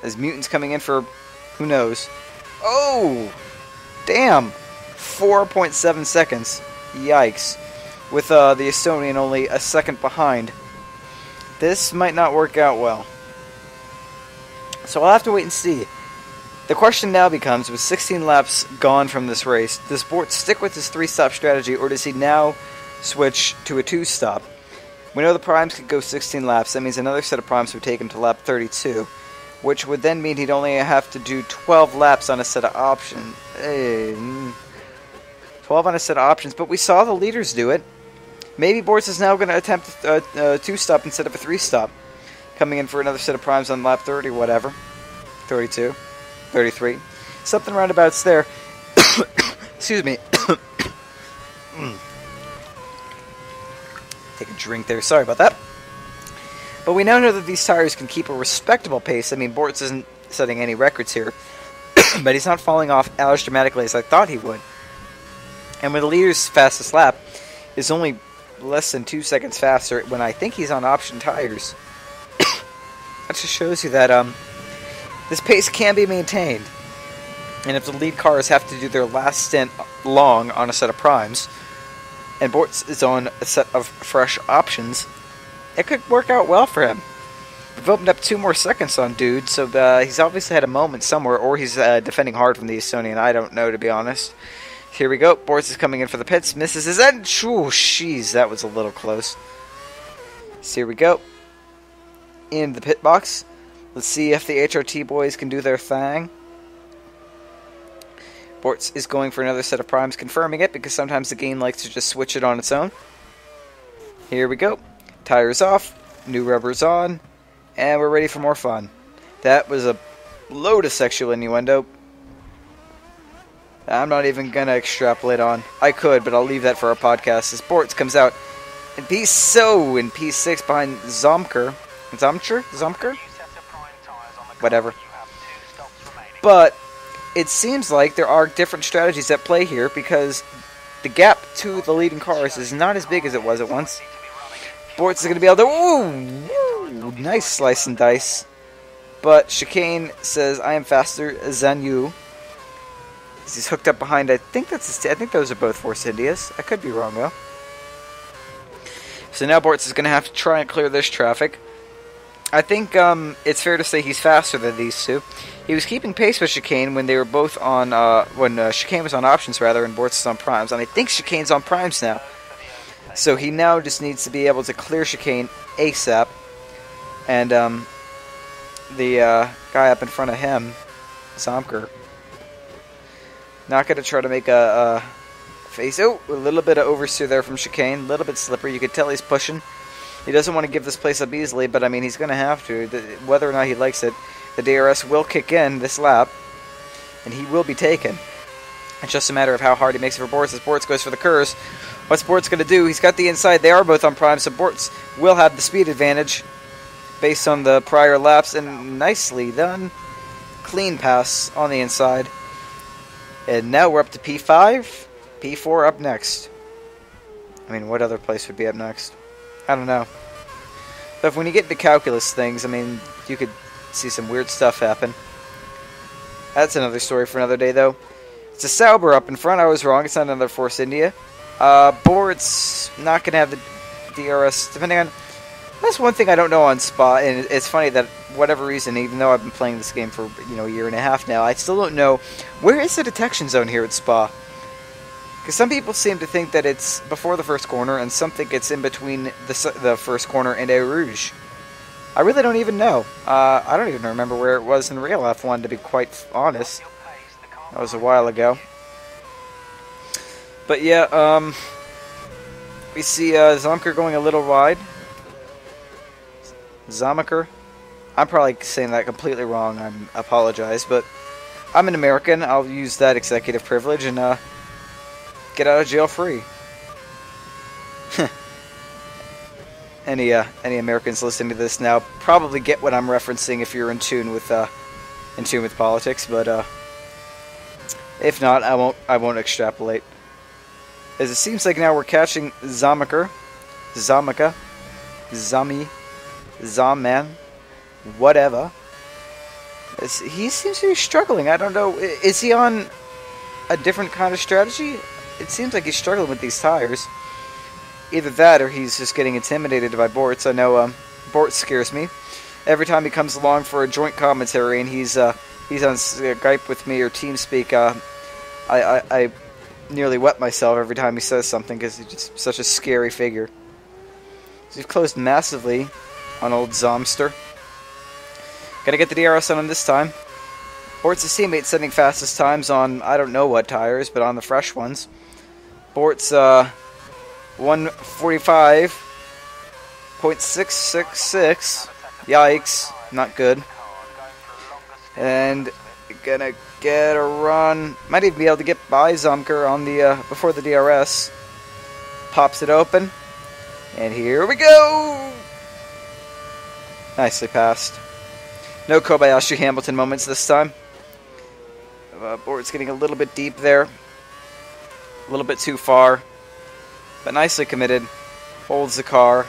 as Mutant's coming in for, who knows. Oh! Damn! 4.7 seconds. Yikes. With the Estonian only a second behind. This might not work out well. So I'll have to wait and see. The question now becomes, with 16 laps gone from this race, does Bortz stick with his 3-stop strategy, or does he now switch to a 2-stop? We know the primes could go 16 laps. That means another set of primes would take him to lap 32, which would then mean he'd only have to do 12 laps on a set of options. 12 on a set of options, but we saw the leaders do it. Maybe Bortz is now going to attempt a 2-stop instead of a 3-stop, coming in for another set of primes on lap 30, whatever. 32, 33. Something roundabouts there. Excuse me. Take a drink there. Sorry about that. But we now know that these tires can keep a respectable pace. I mean, Bortz isn't setting any records here. But he's not falling off as dramatically as I thought he would. And with the leader's fastest lap is only less than 2 seconds faster when I think he's on option tires. That just shows you that this pace can be maintained. And if the lead cars have to do their last stint long on a set of primes, and Bortz is on a set of fresh options, it could work out well for him. We've opened up 2 more seconds on Dude, so he's obviously had a moment somewhere, or he's defending hard from the Estonian. I don't know, to be honest. Here we go. Bortz is coming in for the pits. Misses his end. Oh, jeez, that was a little close. So here we go. In the pit box. Let's see if the HRT boys can do their thing. Bortz is going for another set of primes, confirming it, because sometimes the game likes to just switch it on its own. Here we go. Tires off, new rubbers on, and we're ready for more fun. That was a load of sexual innuendo. I'm not even going to extrapolate on. I could, but I'll leave that for our podcast. As Bortz comes out in P6 behind Zomker. Zomker? Whatever. But it seems like there are different strategies at play here, because the gap to the leading cars is not as big as it was at once. Bortz is going to be able to... Ooh, nice slice and dice. But Chicane says, I am faster than you. He's hooked up behind, I think those are both Force Indias. I could be wrong, though. So now Bortz is going to have to try and clear this traffic. I think it's fair to say he's faster than these two. He was keeping pace with Chicane when they were both on, when Chicane was on options, rather, and Bortz is on primes. And I think Chicane's on primes now. So he now just needs to be able to clear Chicane ASAP. And the guy up in front of him, Zomker, not going to try to make a face. Oh, a little bit of oversteer there from Chicane. A little bit slippery. You could tell he's pushing. He doesn't want to give this place up easily, but I mean, he's going to have to. Whether or not he likes it, the DRS will kick in this lap, and he will be taken. It's just a matter of how hard he makes it for Bortz. As Bortz goes for the curves, what's Bortz going to do? He's got the inside. They are both on prime, so Bortz will have the speed advantage based on the prior laps, and nicely done. Clean pass on the inside. And now we're up to P5. P4 up next. I mean, what other place would be up next? I don't know. But when you get into calculus things, I mean, you could see some weird stuff happen. That's another story for another day, though. It's a Sauber up in front. I was wrong. It's not another Force India. Bortz not going to have the DRS, depending on... That's one thing I don't know on Spa, and it's funny that whatever reason, even though I've been playing this game for, a year and a half now, I still don't know, where is the detection zone here at Spa? Because some people seem to think that it's before the first corner, and some think it's in between the first corner and Eau Rouge. I really don't even know. I don't even remember where it was in real F1, to be quite honest. That was a while ago. But yeah, we see Zomker going a little wide. Zomaker. I'm probably saying that completely wrong. I apologize, but I'm an American. I'll use that executive privilege and get out of jail free. Any Americans listening to this now probably get what I'm referencing if you're in tune with politics, but if not, I won't extrapolate. As it seems like now we're catching Zomaker, Zomaka, Zami. Zomman, whatever. He seems to be struggling. I don't know. Is he on a different kind of strategy? It seems like he's struggling with these tires. Either that or he's just getting intimidated by Bortz. I know Bortz scares me. Every time he comes along for a joint commentary and he's on Skype with me or TeamSpeak, I nearly wet myself every time he says something because he's just such a scary figure. So he's closed massively on old Zomster. Gotta get the DRS on him this time. Bortz's teammate setting fastest times on I don't know what tires, but on the fresh ones. Bortz 145.666. Yikes, not good. And gonna get a run. Might even be able to get by Zomker on the before the DRS. Pops it open. And here we go! Nicely passed. No Kobayashi Hamilton moments this time. Bortz getting a little bit deep there. A little bit too far. But nicely committed. Holds the car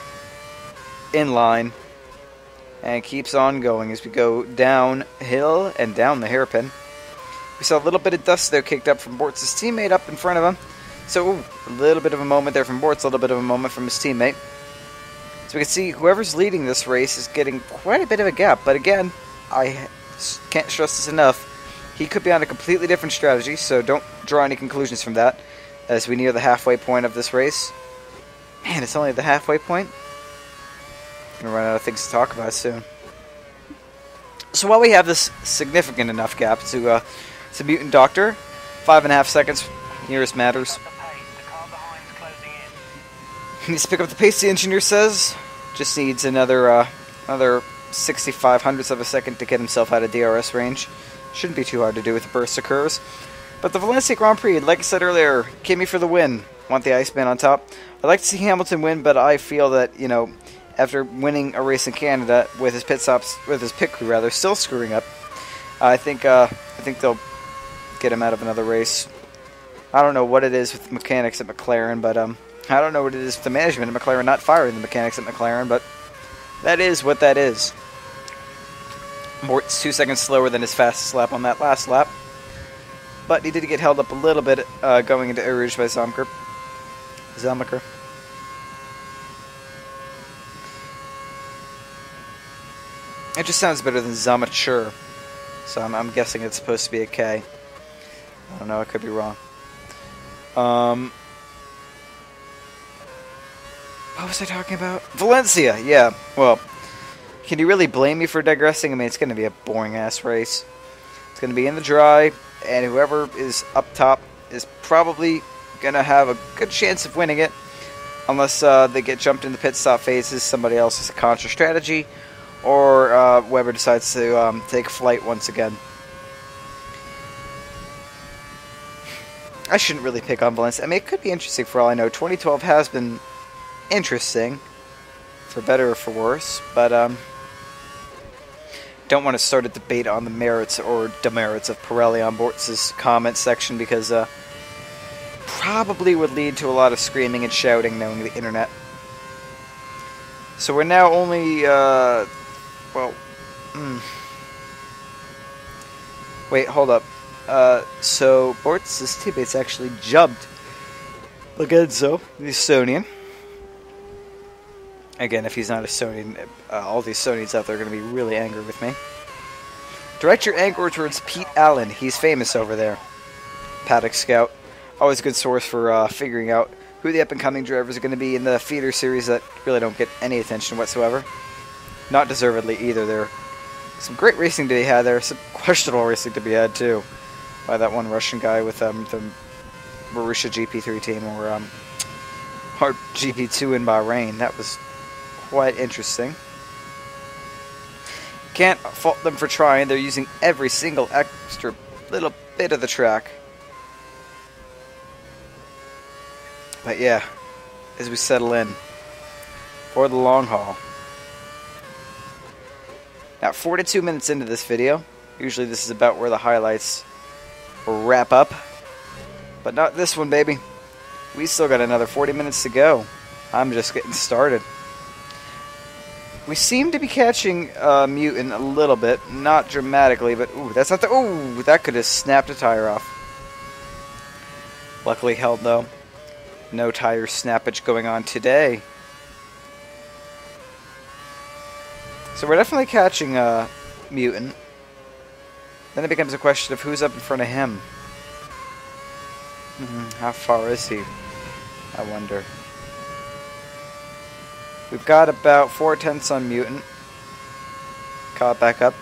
in line. And keeps on going as we go downhill and down the hairpin. We saw a little bit of dust there kicked up from Bortz's teammate up in front of him. So, a little bit of a moment there from Bortz, a little bit of a moment from his teammate. So we can see whoever's leading this race is getting quite a bit of a gap. But again, I can't stress this enough. He could be on a completely different strategy, so don't draw any conclusions from that as we near the halfway point of this race. Man, it's only the halfway point. I'm going to run out of things to talk about soon. So while we have this significant enough gap to Mutant Doctor, 5.5 seconds, nearest matters. He needs to pick up the pace, the engineer says. Just needs another 65 hundredths of a second to get himself out of DRS range. Shouldn't be too hard to do with the burst of curves. But the Valencia Grand Prix, like I said earlier, Kimmy for the win. Want the Iceman on top. I'd like to see Hamilton win, but I feel that, after winning a race in Canada with his pit crew still screwing up, I think they'll get him out of another race. I don't know what it is with the mechanics at McLaren, but I don't know what it is with the management at McLaren not firing the mechanics at McLaren, but that is what that is. Bortz 2 seconds slower than his fastest lap on that last lap, but he did get held up a little bit going into Eau Rouge by Zomker. It just sounds better than Zomature, so I'm guessing it's supposed to be a K. I don't know, I could be wrong. What was I talking about? Valencia, yeah. Well, can you really blame me for digressing? I mean, it's going to be a boring-ass race. It's going to be in the dry, and whoever is up top is probably going to have a good chance of winning it. Unless they get jumped in the pit stop phases, somebody else has a contra strategy, or Weber decides to take flight once again. I shouldn't really pick on Valencia. I mean, it could be interesting for all I know. 2012 has been interesting, for better or for worse, but don't want to start a debate on the merits or demerits of Pirelli on Bortz's comment section, because probably would lead to a lot of screaming and shouting knowing the internet. So we're now only, wait, hold up. So Bortz's teammates actually jumped Lorenzo, the Estonian. Again, if he's not Estonian, all the Estonians out there are going to be really angry with me. Direct your anger towards Pete Allen. He's famous over there. Paddock Scout. Always a good source for figuring out who the up-and-coming drivers are going to be in the feeder series that really don't get any attention whatsoever. Not deservedly either. There some great racing to be had there. Some questionable racing to be had, too. By that one Russian guy with the Marussia GP3 team, or GP2 in Bahrain. That was quite interesting. Can't fault them for trying. They're using every single extra little bit of the track. But yeah, as we settle in for the long haul. Now, 42 minutes into this video. Usually this is about where the highlights wrap up. But not this one, baby. We still got another 40 minutes to go. I'm just getting started. We seem to be catching Mutant a little bit. Not dramatically, but ooh, that's not the... Ooh, that could have snapped a tire off. Luckily held, though. No tire snappage going on today. So we're definitely catching Mutant. Then it becomes a question of who's up in front of him. How far is he? I wonder. We've got about 4/10 on Mutant. Caught back up.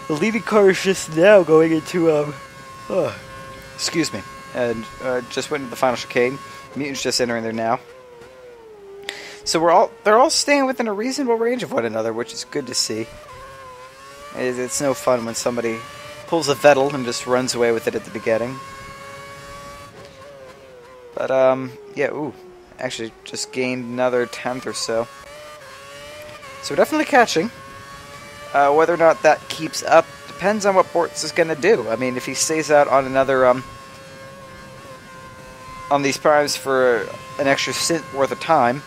The leading car is just now going into excuse me. And just went into the final chicane. Mutant's just entering there now. So they're all staying within a reasonable range of one another, which is good to see. It's no fun when somebody pulls a Vettel and just runs away with it at the beginning. But yeah, ooh, actually just gained another 10th or so. So we're definitely catching. Whether or not that keeps up depends on what Bortz is going to do. I mean, if he stays out on another on these primes for an extra stint worth of time,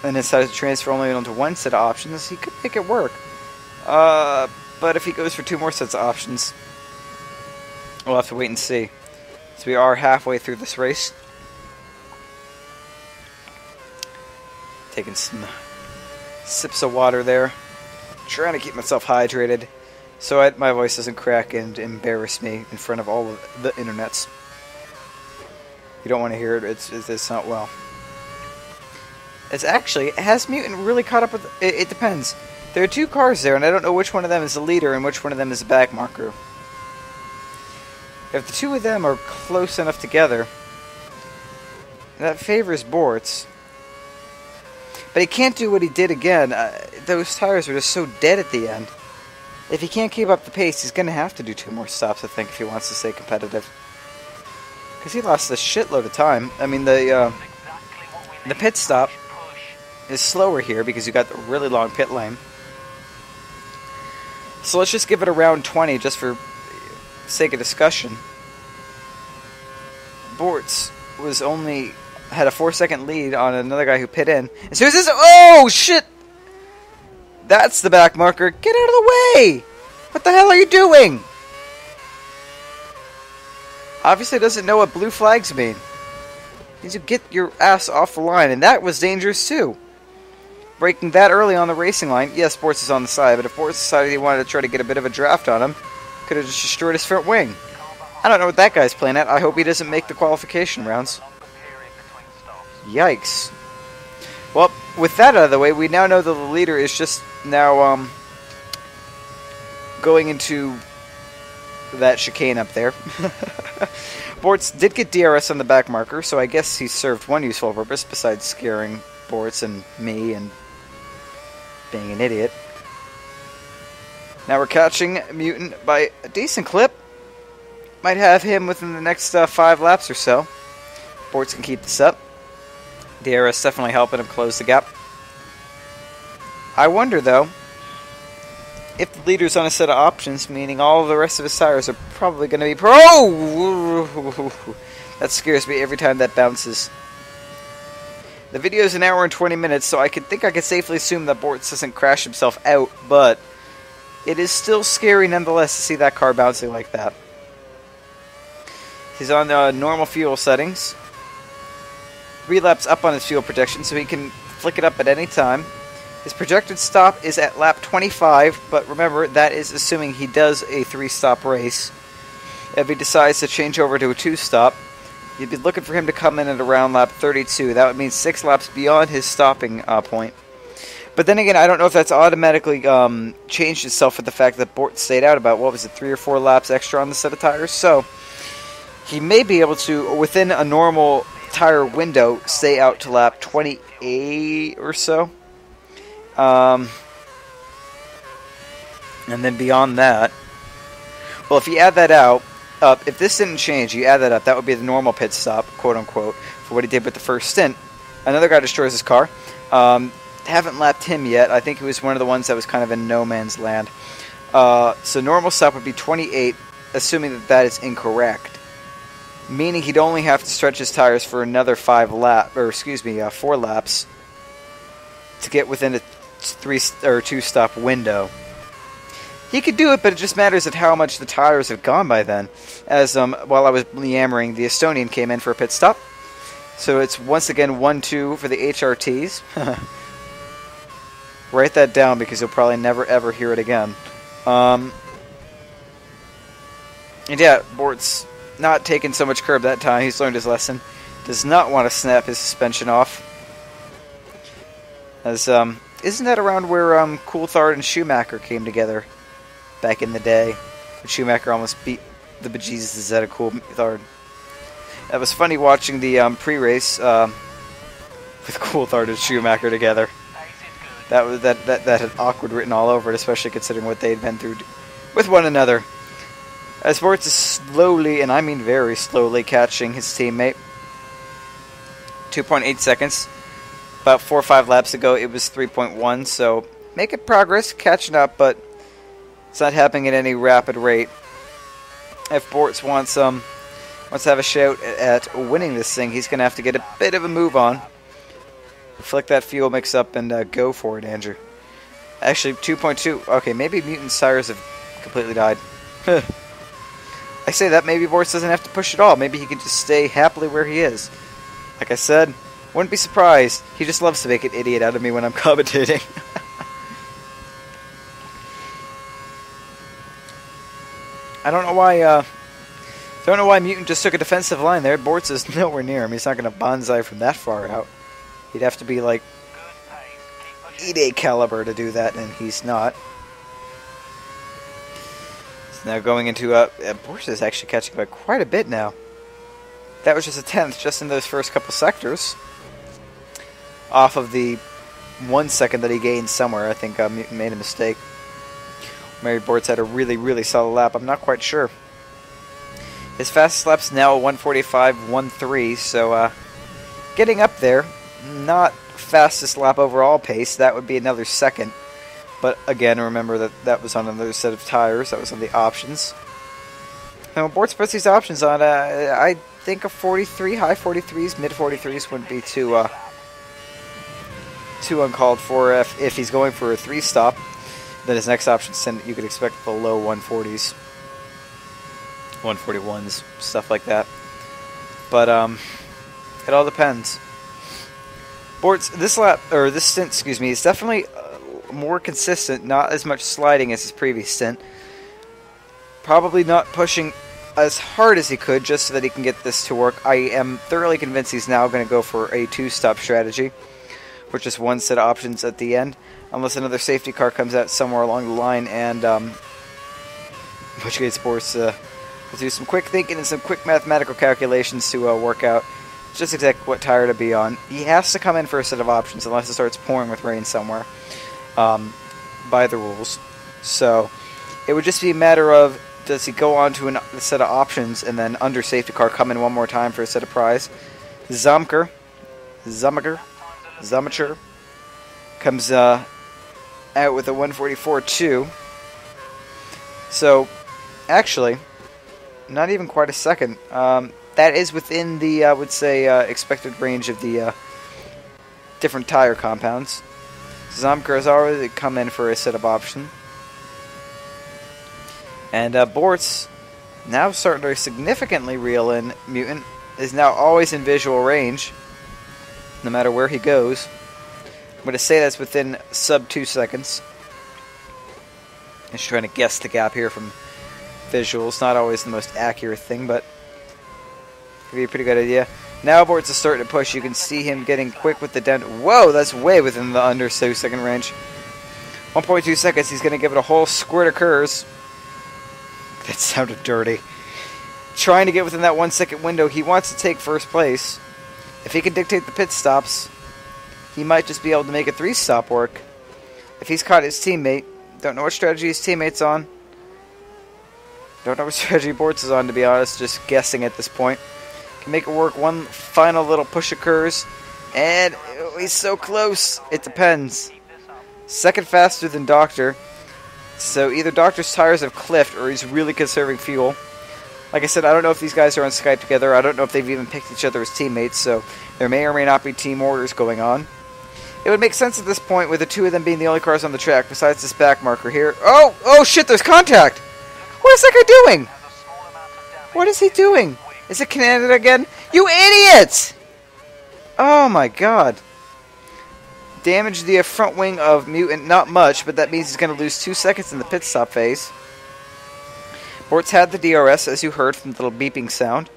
and decides to transfer only onto one set of options, he could make it work. But if he goes for 2 more sets of options, we'll have to wait and see. So we are halfway through this race. Taking some sips of water there. Trying to keep myself hydrated so my voice doesn't crack and embarrass me in front of all of the internets. You don't want to hear it. It's not well. It's actually, has Mutant really caught up with... It depends. There are 2 cars there, and I don't know which one of them is the leader and which one of them is the back marker. If the 2 of them are close enough together, that favors Bortz. But he can't do what he did again. Those tires were just so dead at the end. If he can't keep up the pace, he's going to have to do 2 more stops, I think, if he wants to stay competitive. Because he lost a shitload of time. I mean, the pit stop is slower here because you got the really long pit lane. So let's just give it around 20 just for sake of discussion, Bortz had a 4-second lead on another guy who pit in. As soon as this, oh shit! That's the back marker. Get out of the way! What the hell are you doing? Obviously doesn't know what blue flags mean. Means you get your ass off the line, and that was dangerous too. Breaking that early on the racing line. Yes, Bortz is on the side, but if Bortz decided he wanted to try to get a bit of a draft on him, could have just destroyed his front wing. I don't know what that guy's playing at. I hope he doesn't make the qualification rounds. Yikes. Well, with that out of the way, we now know that the leader is just now going into that chicane up there. Bortz did get DRS on the back marker, so I guess he served one useful purpose besides scaring Bortz and me and being an idiot. Now we're catching Mutant by a decent clip. Might have him within the next 5 laps or so. Bortz can keep this up. DRS definitely helping him close the gap. I wonder, though, if the leader's on a set of options, meaning all of the rest of his tires are probably going to be that scares me every time that bounces. The video is an hour and 20 minutes, so I could safely assume that Bortz doesn't crash himself out, but it is still scary nonetheless to see that car bouncing like that. He's on the normal fuel settings. 3 laps up on his fuel protection, so he can flick it up at any time. His projected stop is at lap 25, but remember, that is assuming he does a 3-stop race. If he decides to change over to a 2-stop, you'd be looking for him to come in at around lap 32. That would mean 6 laps beyond his stopping point. But then again, I don't know if that's automatically changed itself with the fact that Bortz stayed out about, 3 or 4 laps extra on the set of tires. So, he may be able to, within a normal tire window, stay out to lap 28 or so. And then beyond that, well, if you add that out, if this didn't change, you add that up, that would be the normal pit stop, quote-unquote, for what he did with the first stint. Another guy destroys his car. Haven't lapped him yet. I think he was one of the ones that was kind of in no man's land. So normal stop would be 28, assuming that that is incorrect. Meaning he'd only have to stretch his tires for another 4 laps to get within a 3 or 2-stop window. He could do it, but it just matters at how much the tires have gone by then. As while I was yammering, the Estonian came in for a pit stop. So it's once again 1-2 for the HRTs. Write that down because you'll probably never ever hear it again. And yeah, Bortz not taking so much curb that time. He's learned his lesson. Does not want to snap his suspension off. As isn't that around where Coulthard and Schumacher came together back in the day? When Schumacher almost beat the bejesus out of Coulthard. That was funny watching the pre-race with Coulthard and Schumacher together. That had awkward written all over it, especially considering what they'd been through with one another. As Bortz is slowly, and I mean very slowly, catching his teammate. 2.8 seconds. About 4 or 5 laps ago, it was 3.1, so making progress, catching up, but it's not happening at any rapid rate. If Bortz wants to have a shout at winning this thing, he's going to have to get a bit of a move on. Flick that fuel mix up and go for it, Andrew. Actually, 2.2. Okay, maybe Mutant's tires have completely died. I say that, maybe Bortz doesn't have to push at all. Maybe he can just stay happily where he is. Like I said, wouldn't be surprised. He just loves to make an idiot out of me when I'm commentating. I don't know why Mutant just took a defensive line there. Bortz is nowhere near him. He's not going to bonsai from that far out. He'd have to be like E-Day caliber to do that, and he's not. So now going into Bortz is actually catching by quite a bit now. That was just a 10th just in those first couple sectors. Off of the 1 second that he gained somewhere. I think Mutant made a mistake. Maybe Bortz had a really, really solid lap. I'm not quite sure. His fastest lap's now a 1:45.13, so getting up there. Not fastest lap overall pace. That would be another second. But again, remember that was on another set of tires. That was on the options. Now, when Bortz puts these options on, I think a 43, high 43s, mid 43s wouldn't be too uncalled for. If he's going for a 3-stop, then his next option, you could expect the low 140s, 141s, stuff like that. But it all depends. Bortz, this stint, excuse me, is definitely more consistent, not as much sliding as his previous stint. Probably not pushing as hard as he could just so that he can get this to work. I am thoroughly convinced he's now going to go for a 2-stop strategy, with just one set of options at the end, unless another safety car comes out somewhere along the line, and which case Bortz will do some quick thinking and some quick mathematical calculations to work out just exactly what tire to be on. He has to come in for a set of options unless it starts pouring with rain somewhere, by the rules. So it would just be a matter of, does he go on to a set of options and then under safety car come in one more time for a set of prize? Zamacher comes out with a 144.2. So actually, not even quite a second. That is within the, I would say, expected range of the different tire compounds. Zamacher has already come in for a set of option. And Bortz, now starting to significantly reel in Mutant, is now always in visual range, no matter where he goes. I'm going to say that's within sub 2 seconds. Just trying to guess the gap here from visuals. Not always the most accurate thing, but give you a pretty good idea. Now Bortz is starting to push. You can see him getting quick with the dent. Whoa, that's way within the under 2 second range. 1.2 seconds. He's going to give it a whole squirt of curves. That sounded dirty. Trying to get within that 1 second window. He wants to take first place. If he can dictate the pit stops, he might just be able to make a 3-stop work. If he's caught his teammate, don't know what strategy his teammate's on. Don't know what strategy Bortz is on, to be honest. Just guessing at this point. Can make it work. One final little push occurs. And he's so close. It depends. Second faster than Doctor. So either Doctor's tires have cliffed or he's really conserving fuel. Like I said, I don't know if these guys are on Skype together. I don't know if they've even picked each other as teammates. So there may or may not be team orders going on. It would make sense at this point with the two of them being the only cars on the track besides this back marker here. Oh shit, there's contact! What is that guy doing? What is he doing? Is it Canada again? You idiot! Oh my god. Damage the front wing of Mutant, not much, but that means he's going to lose 2 seconds in the pit stop phase. Bortz had the DRS, as you heard from the little beeping sound.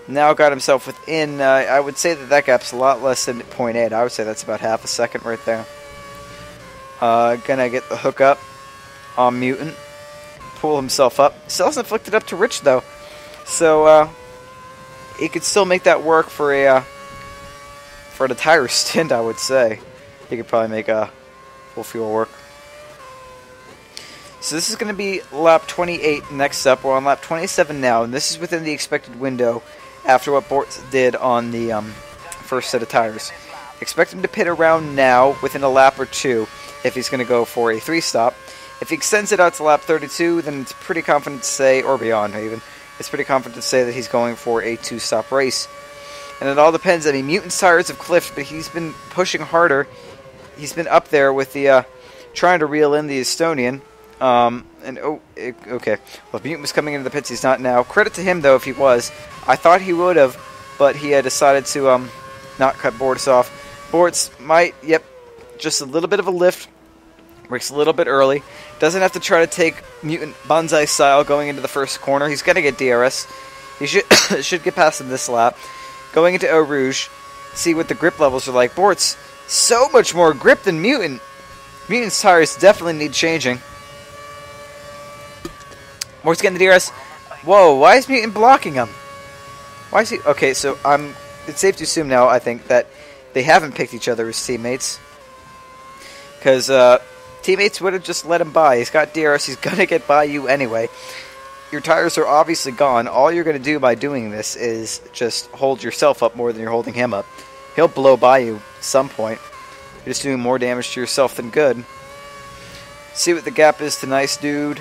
Now got himself within, I would say that gap's a lot less than 0.8. I would say that's about half a second right there. Gonna get the hook up on Mutant. Pull himself up. Still hasn't flicked it up to Rich, though. So, he could still make that work for the tire stint, I would say. He could probably make a full fuel work. So this is going to be lap 28 next up. We're on lap 27 now, and this is within the expected window after what Bortz did on the first set of tires. Expect him to pit around now within a lap or two if he's going to go for a 3-stop. If he extends it out to lap 32, then it's pretty confident to say, or beyond even, it's pretty confident to say that he's going for a 2-stop race. And it all depends. I mean, Mutant's tires have cliffed, but he's been pushing harder. He's been up there with the trying to reel in the Estonian. Okay. Well, if Mutant was coming into the pits, he's not now. Credit to him, though, if he was. I thought he would have, but he had decided to not cut Bortz off. Bortz might, just a little bit of a lift. Brakes a little bit early. Doesn't have to try to take Mutant Banzai style going into the first corner. He's going to get DRS. He should get past him this lap. Going into Eau Rouge, see what the grip levels are like. Bortz, so much more grip than Mutant. Mutant's tires definitely need changing. Bortz getting the DRS. Whoa, why is Mutant blocking him? Why is he... Okay, so it's safe to assume now, I think, that they haven't picked each other as teammates. Because teammates would have just let him by. He's got DRS, he's going to get by you anyway. Your tires are obviously gone. All you're going to do by doing this is just hold yourself up more than you're holding him up. He'll blow by you at some point. You're just doing more damage to yourself than good. See what the gap is to Nice Dude.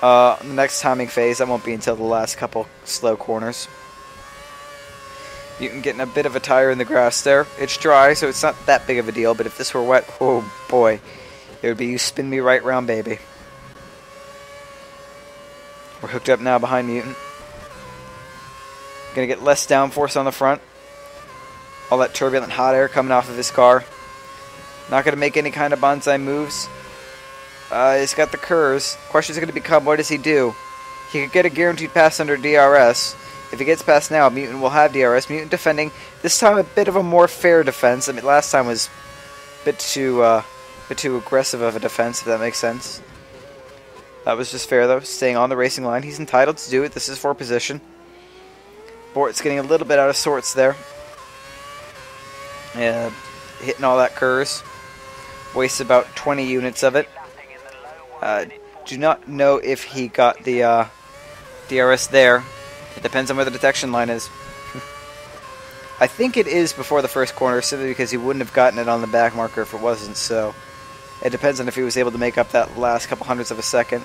The next timing phase, that won't be until the last couple slow corners. Mutant getting a bit of a tire in the grass there. It's dry, so it's not that big of a deal, but if this were wet, oh boy, it would be you spin me right round, baby. We're hooked up now behind Mutant. Gonna get less downforce on the front. All that turbulent hot air coming off of his car. Not gonna make any kind of bonsai moves. He's got the curves. Question's gonna become, what does he do? He could get a guaranteed pass under DRS. If he gets past now, Mutant will have DRS. Mutant defending. This time a bit of a more fair defense. I mean, last time was a bit too aggressive of a defense, if that makes sense. That was just fair, though. Staying on the racing line. He's entitled to do it. This is for position. Bortz getting a little bit out of sorts there. Hitting all that curves. Wastes about 20 units of it. Do not know if he got the DRS there. It depends on where the detection line is. I think it is before the first corner, simply because he wouldn't have gotten it on the back marker if it wasn't, so it depends on if he was able to make up that last couple hundredths of a second.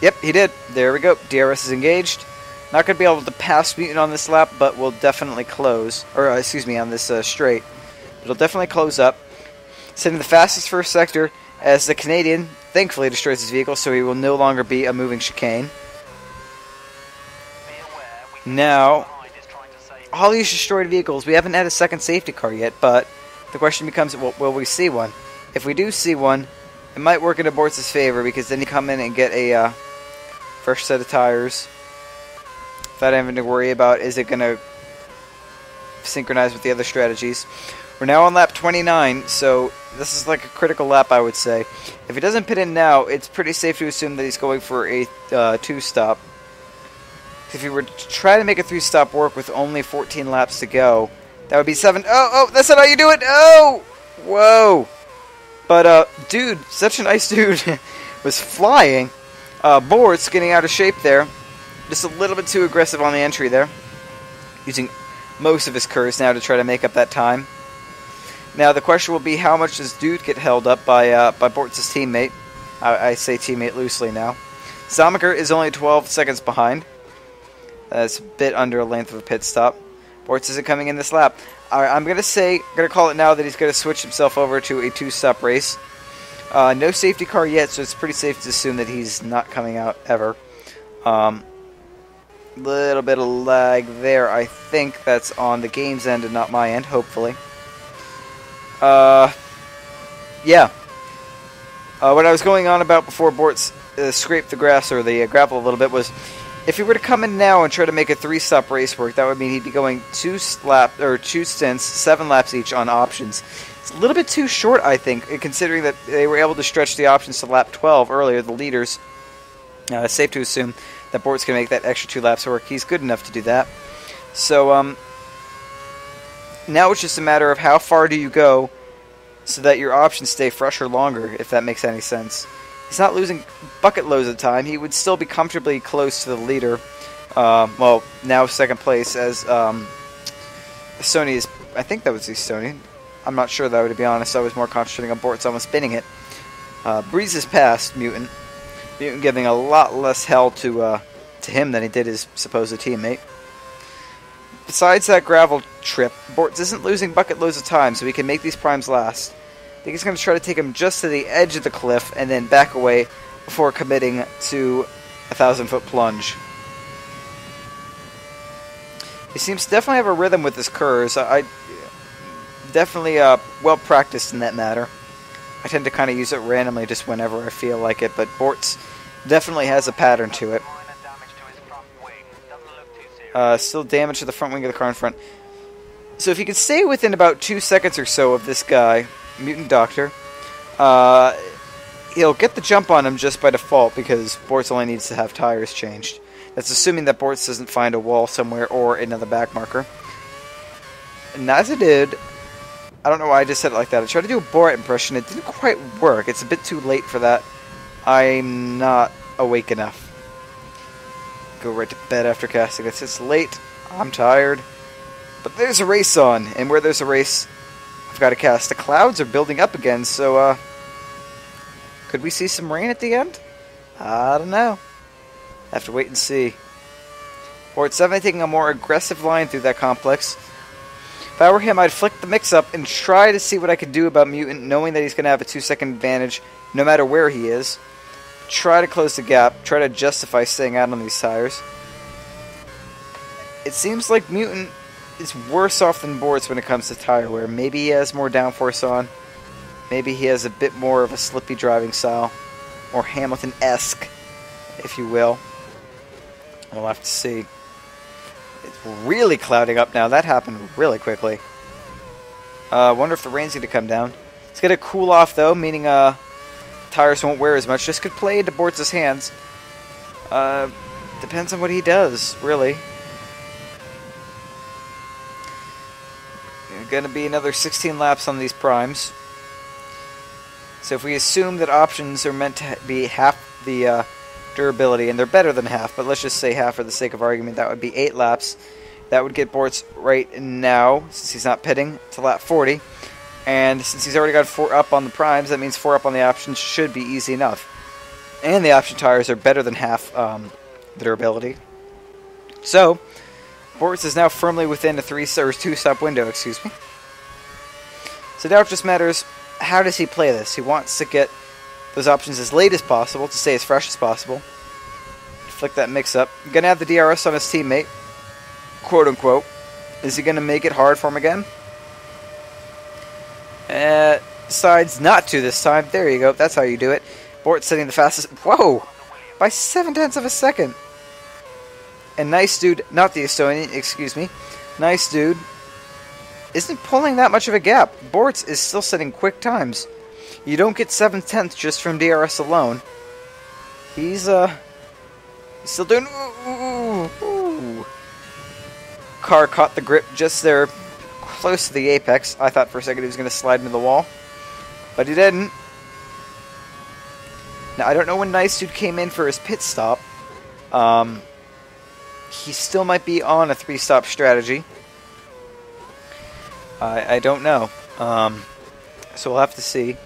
Yep, he did. There we go. DRS is engaged. Not going to be able to pass Mutant on this lap, but will definitely close. Or, excuse me, on this straight. It'll definitely close up. Setting the fastest first sector as the Canadian thankfully destroys his vehicle, so he will no longer be a moving chicane. Now, all these destroyed vehicles, we haven't had a second safety car yet, but the question becomes, will we see one? If we do see one, it might work into Bortz's favor, because then you come in and get a fresh set of tires without having to worry about, is it going to synchronize with the other strategies. We're now on lap 29, so this is like a critical lap, I would say. If he doesn't pit in now, it's pretty safe to assume that he's going for a 2-stop. If he were to try to make a 3-stop work with only 14 laps to go, that would be 7. Oh, that's not how you do it. Oh, whoa. But, dude, such a nice dude, was flying. Bortz getting out of shape there. Just a little bit too aggressive on the entry there. Using most of his curves now to try to make up that time. Now, the question will be, how much does dude get held up by Bortz's teammate? I say teammate loosely now. Zomaker is only 12 seconds behind. That's a bit under a length of a pit stop. Bortz isn't coming in this lap. Alright, I'm going to call it now that he's going to switch himself over to a 2-stop race. No safety car yet, so it's pretty safe to assume that he's not coming out ever. Little bit of lag there. I think that's on the game's end and not my end, hopefully. Yeah. What I was going on about before Bortz scraped the grass or the gravel a little bit was, if he were to come in now and try to make a 3-stop race work, that would mean he'd be going 2 stints, 7 laps each on options. It's a little bit too short, I think, considering that they were able to stretch the options to lap 12 earlier, the leaders. It's safe to assume that Bortz can make that extra 2 laps work. He's good enough to do that. So, now it's just a matter of how far do you go so that your options stay fresher longer, if that makes any sense. He's not losing bucket loads of time. He would still be comfortably close to the leader. Well, now second place, as Sony is... I think that was the Sony. I'm not sure, though, to be honest. I was more concentrating on Bortz almost spinning it. Breezes past Mutant. Mutant giving a lot less hell to him than he did his supposed teammate. Besides that gravel trip, Bortz isn't losing bucket loads of time, so he can make these primes last. I think he's going to try to take him just to the edge of the cliff and then back away before committing to a 1,000-foot plunge. He seems to definitely have a rhythm with his curves. I definitely well practiced in that matter. I tend to kind of use it randomly just whenever I feel like it, but Bortz definitely has a pattern to it. Still damage to the front wing of the car in front. So if he could stay within about 2 seconds or so of this guy, Mutant Doctor, he'll get the jump on him just by default because Bortz only needs to have tires changed. That's assuming that Bortz doesn't find a wall somewhere or another back marker. And as it did, I don't know why I just said it like that. I tried to do a Borat impression. It didn't quite work. It's a bit too late for that. I'm not awake enough. Go right to bed after casting this. It's late. I'm tired. But there's a race on. And where there's a race, I've got to cast. The clouds are building up again, so could we see some rain at the end? I don't know. Have to wait and see. Bortz definitely taking a more aggressive line through that complex. If I were him, I'd flick the mix-up and try to see what I could do about Mutant, knowing that he's going to have a 2-second advantage no matter where he is. Try to close the gap. Try to justify staying out on these tires. It seems like Mutant is worse off than Bortz when it comes to tire wear. Maybe he has more downforce on. Maybe he has a bit more of a slippy driving style. Or Hamilton-esque, if you will. We'll have to see. It's really clouding up now. That happened really quickly. I wonder if the rain's going to come down. It's going to cool off, though, meaning tires won't wear as much. This could play into Bortz's hands. Depends on what he does, really. Going to be another 16 laps on these primes. So if we assume that options are meant to be half the durability, and they're better than half, but let's just say half for the sake of argument, that would be 8 laps. That would get Bortz right now, since he's not pitting, to lap 40. And since he's already got 4 up on the primes, that means 4 up on the options should be easy enough. And the option tires are better than half the durability. So, Bortz is now firmly within a 2-stop window, excuse me. So now it just matters, how does he play this? He wants to get those options as late as possible to stay as fresh as possible. Flick that mix up. Gonna have the DRS on his teammate, quote unquote. Is he gonna make it hard for him again? Decides not to this time. There you go. That's how you do it. Bortz setting the fastest. Whoa! By 0.7 of a second. And Nice Dude, not the Estonian, excuse me. Nice Dude isn't pulling that much of a gap. Bortz is still setting quick times. You don't get 7/10 just from DRS alone. He's still doing. Ooh. Car caught the grip just there, close to the apex. I thought for a second he was going to slide into the wall, but he didn't. Now I don't know when Nice Dude came in for his pit stop. He still might be on a 3-stop strategy. I don't know. So we'll have to see.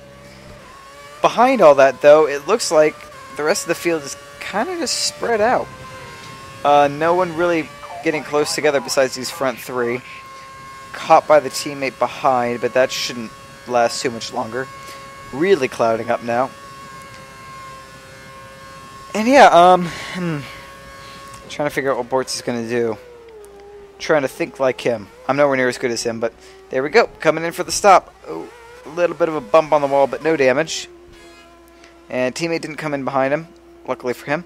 Behind all that, though, it looks like the rest of the field is kind of just spread out. No one really getting close together besides these front 3. Caught by the teammate behind, but that shouldn't last too much longer. Really clouding up now. And yeah, trying to figure out what Bortz is going to do. Trying to think like him. I'm nowhere near as good as him, but there we go. Coming in for the stop. Oh, a little bit of a bump on the wall, but no damage. And teammate didn't come in behind him, luckily for him.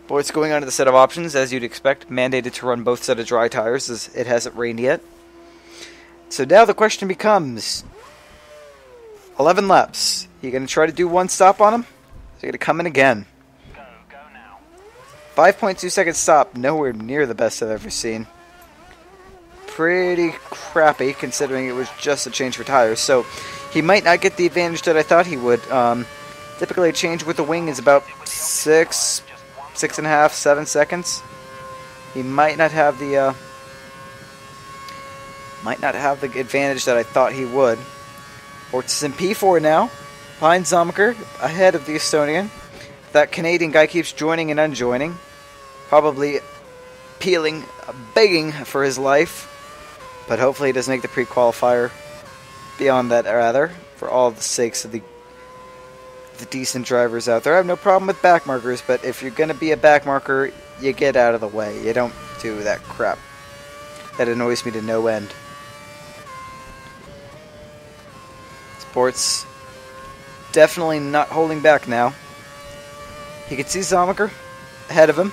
Bortz going on to the set of options, as you'd expect. Mandated to run both set of dry tires, as it hasn't rained yet. So now the question becomes, 11 laps. You going to try to do one stop on him? Is he going to come in again? Go now. 5.2 second stop, nowhere near the best I've ever seen. Pretty crappy, considering it was just a change for tires. So he might not get the advantage that I thought he would. Typically a change with the wing is about 6.5, 7 seconds. He might not have the advantage that I thought he would. Bortz is in P4 now, behind Zomaker, ahead of the Estonian. That Canadian guy keeps joining and unjoining, probably peeling, begging for his life. But hopefully he doesn't make the pre-qualifier. Beyond that, rather, for all the sakes of the decent drivers out there. I have no problem with backmarkers, but if you're going to be a backmarker, you get out of the way. You don't do that crap. That annoys me to no end. Bortz definitely not holding back now. He can see Zomaker ahead of him.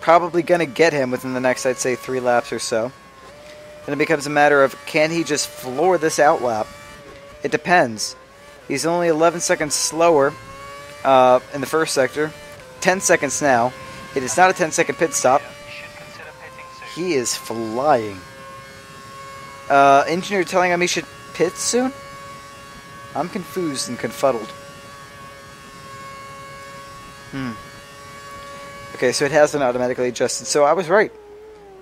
Probably going to get him within the next, I'd say, 3 laps or so. Then it becomes a matter of, can he just floor this outlap? It depends. He's only 11 seconds slower in the first sector. 10 seconds now. It is not a 10-second pit stop. He is flying. Engineer telling him he should pit soon? I'm confused and confuddled. Okay, so it has been automatically adjusted. So I was right.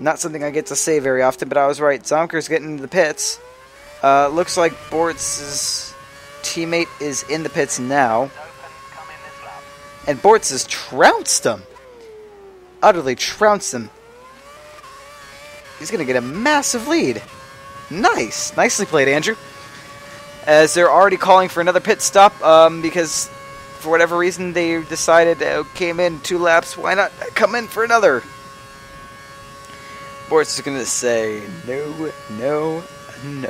Not something I get to say very often, but I was right. Zonker's getting into the pits. Looks like Bortz's teammate is in the pits now. And Bortz has trounced him. Utterly trounced him. He's going to get a massive lead. Nice. Nicely played, Andrew. As they're already calling for another pit stop because for whatever reason they decided came in 2 laps. Why not come in for another? Bortz is going to say no, no, no.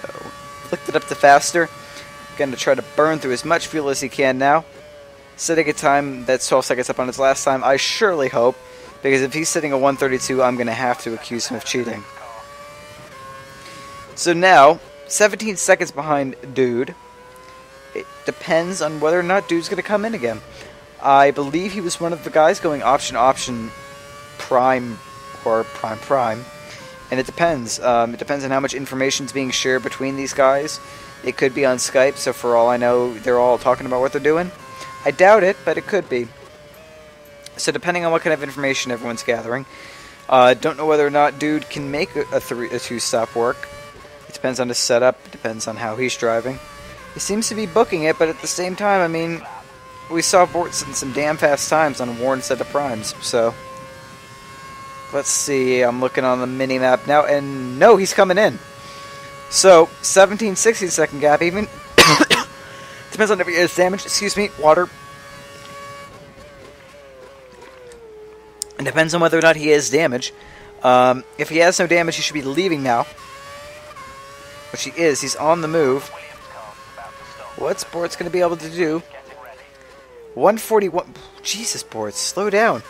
Flicked it up to faster. Going to try to burn through as much fuel as he can now. Setting a time that's 12 seconds up on his last time, I surely hope. Because if he's sitting at 1:32, I'm going to have to accuse him of cheating. So now, 17 seconds behind Dude. It depends on whether or not Dude's going to come in again. I believe he was one of the guys going option, prime, or prime. And it depends. It depends on how much information is being shared between these guys. It could be on Skype, so for all I know, they're all talking about what they're doing. I doubt it, but it could be. So depending on what kind of information everyone's gathering. Don't know whether or not Dude can make a 2-stop work. It depends on his setup. It depends on how he's driving. He seems to be booking it, but at the same time, I mean, we saw Bortz in some damn fast times on a worn set of primes, so... Let's see, I'm looking on the mini-map now, and no, he's coming in. So, 17-16 second gap even. Depends on if he has damage. Excuse me, water. It depends on whether or not he has damage. If he has no damage, he should be leaving now. Which he is. He's on the move. What's Bortz going to be able to do? 141. Jesus, Bortz, slow down.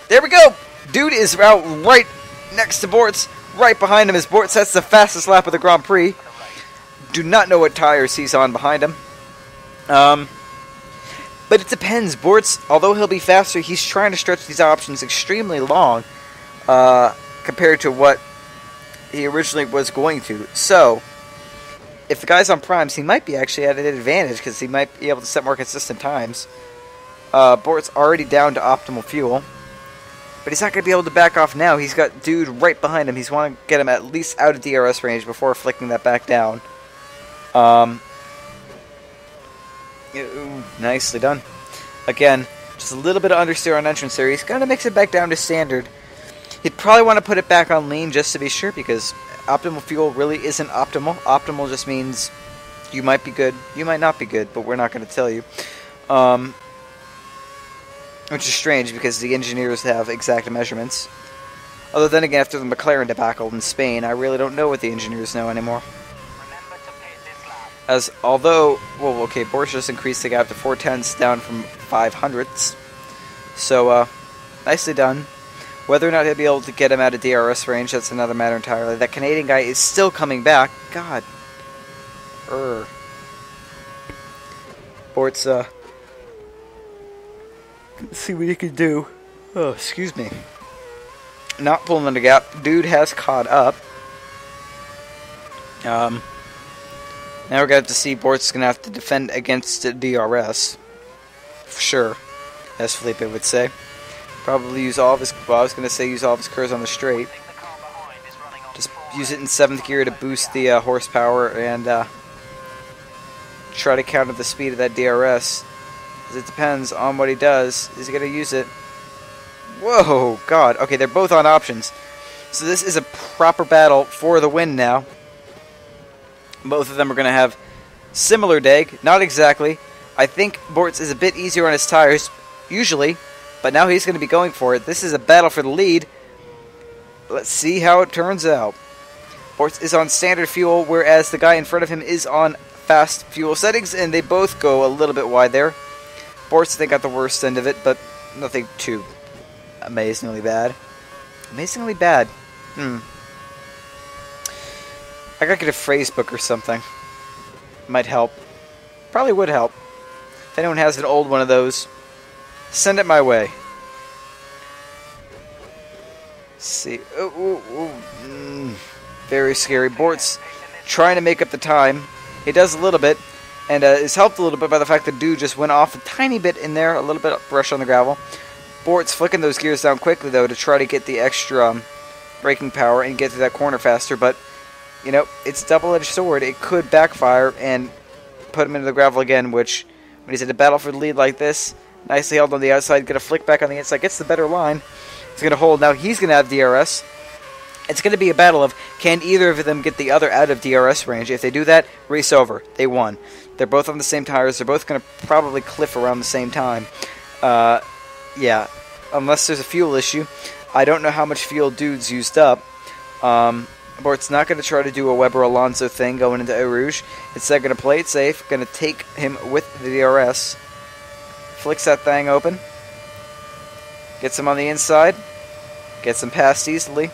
There we go. Dude is out right next to Bortz. Right behind him is Bortz. That's the fastest lap of the Grand Prix. Do not know what tires he's on behind him. But it depends. Bortz, although he'll be faster, he's trying to stretch these options extremely long compared to what he originally was going to. So, if the guy's on primes, he might be actually at an advantage because he might be able to set more consistent times. Bortz already down to optimal fuel. But he's not going to be able to back off now. He's got Dude right behind him. He's want to get him at least out of DRS range before flicking that back down. Nicely done. Again, just a little bit of understeer on entrance there. He's going to mix it back down to standard. He'd probably want to put it back on lean just to be sure, because optimal fuel really isn't optimal. Optimal just means you might be good, you might not be good, but we're not going to tell you. Which is strange, because the engineers have exact measurements. Although then again, after the McLaren debacle in Spain, I really don't know what the engineers know anymore. As although, well, okay, Bortz just increased the gap to 4/10ths down from 5/100ths. So, nicely done. Whether or not he'll be able to get him out of DRS range, that's another matter entirely. That Canadian guy is still coming back. God. Bortz, let's see what he can do. Oh, excuse me. Not pulling on the gap. Dude has caught up. Now we're going to have to see Bortz is going to have to defend against DRS. For sure. As Felipe would say. Probably use all of his... Well, I was going to say use all of his curves on the straight. Just use it in 7th gear to boost the horsepower and try to counter the speed of that DRS. It depends on what he does. Is he going to use it? Whoa, God. Okay, they're both on options. So this is a proper battle for the win now. Both of them are going to have similar deg. Not exactly. I think Bortz is a bit easier on his tires, usually. But now he's going to be going for it. This is a battle for the lead. Let's see how it turns out. Bortz is on standard fuel, whereas the guy in front of him is on fast fuel settings, and they both go a little bit wide there. Bortz, they got the worst end of it, but nothing too amazingly bad. Amazingly bad. I gotta get a phrase book or something. Might help. Probably would help. If anyone has an old one of those, send it my way. Let's see. Very scary. Bortz trying to make up the time. He does a little bit. And is helped a little bit by the fact that Dude just went off a tiny bit in there, a little bit of brush on the gravel. Bortz flicking those gears down quickly, though, to try to get the extra braking power and get to that corner faster. But, you know, it's a double-edged sword. It could backfire and put him into the gravel again, which, when he's in a battle for the lead like this, Nicely held on the outside. Going to flick back on the inside. Gets the better line. He's going to hold. Now he's going to have DRS. It's going to be a battle of can either of them get the other out of DRS range. If they do that, race over. They won. They're both on the same tires. They're both going to probably cliff around the same time. Yeah, unless there's a fuel issue. I don't know how much fuel Dude's used up. Bortz not going to try to do a Weber-Alonso thing going into Eau Rouge. Instead, going to play it safe. Going to take him with the DRS. Flicks that thing open. Gets him on the inside. Gets him past easily.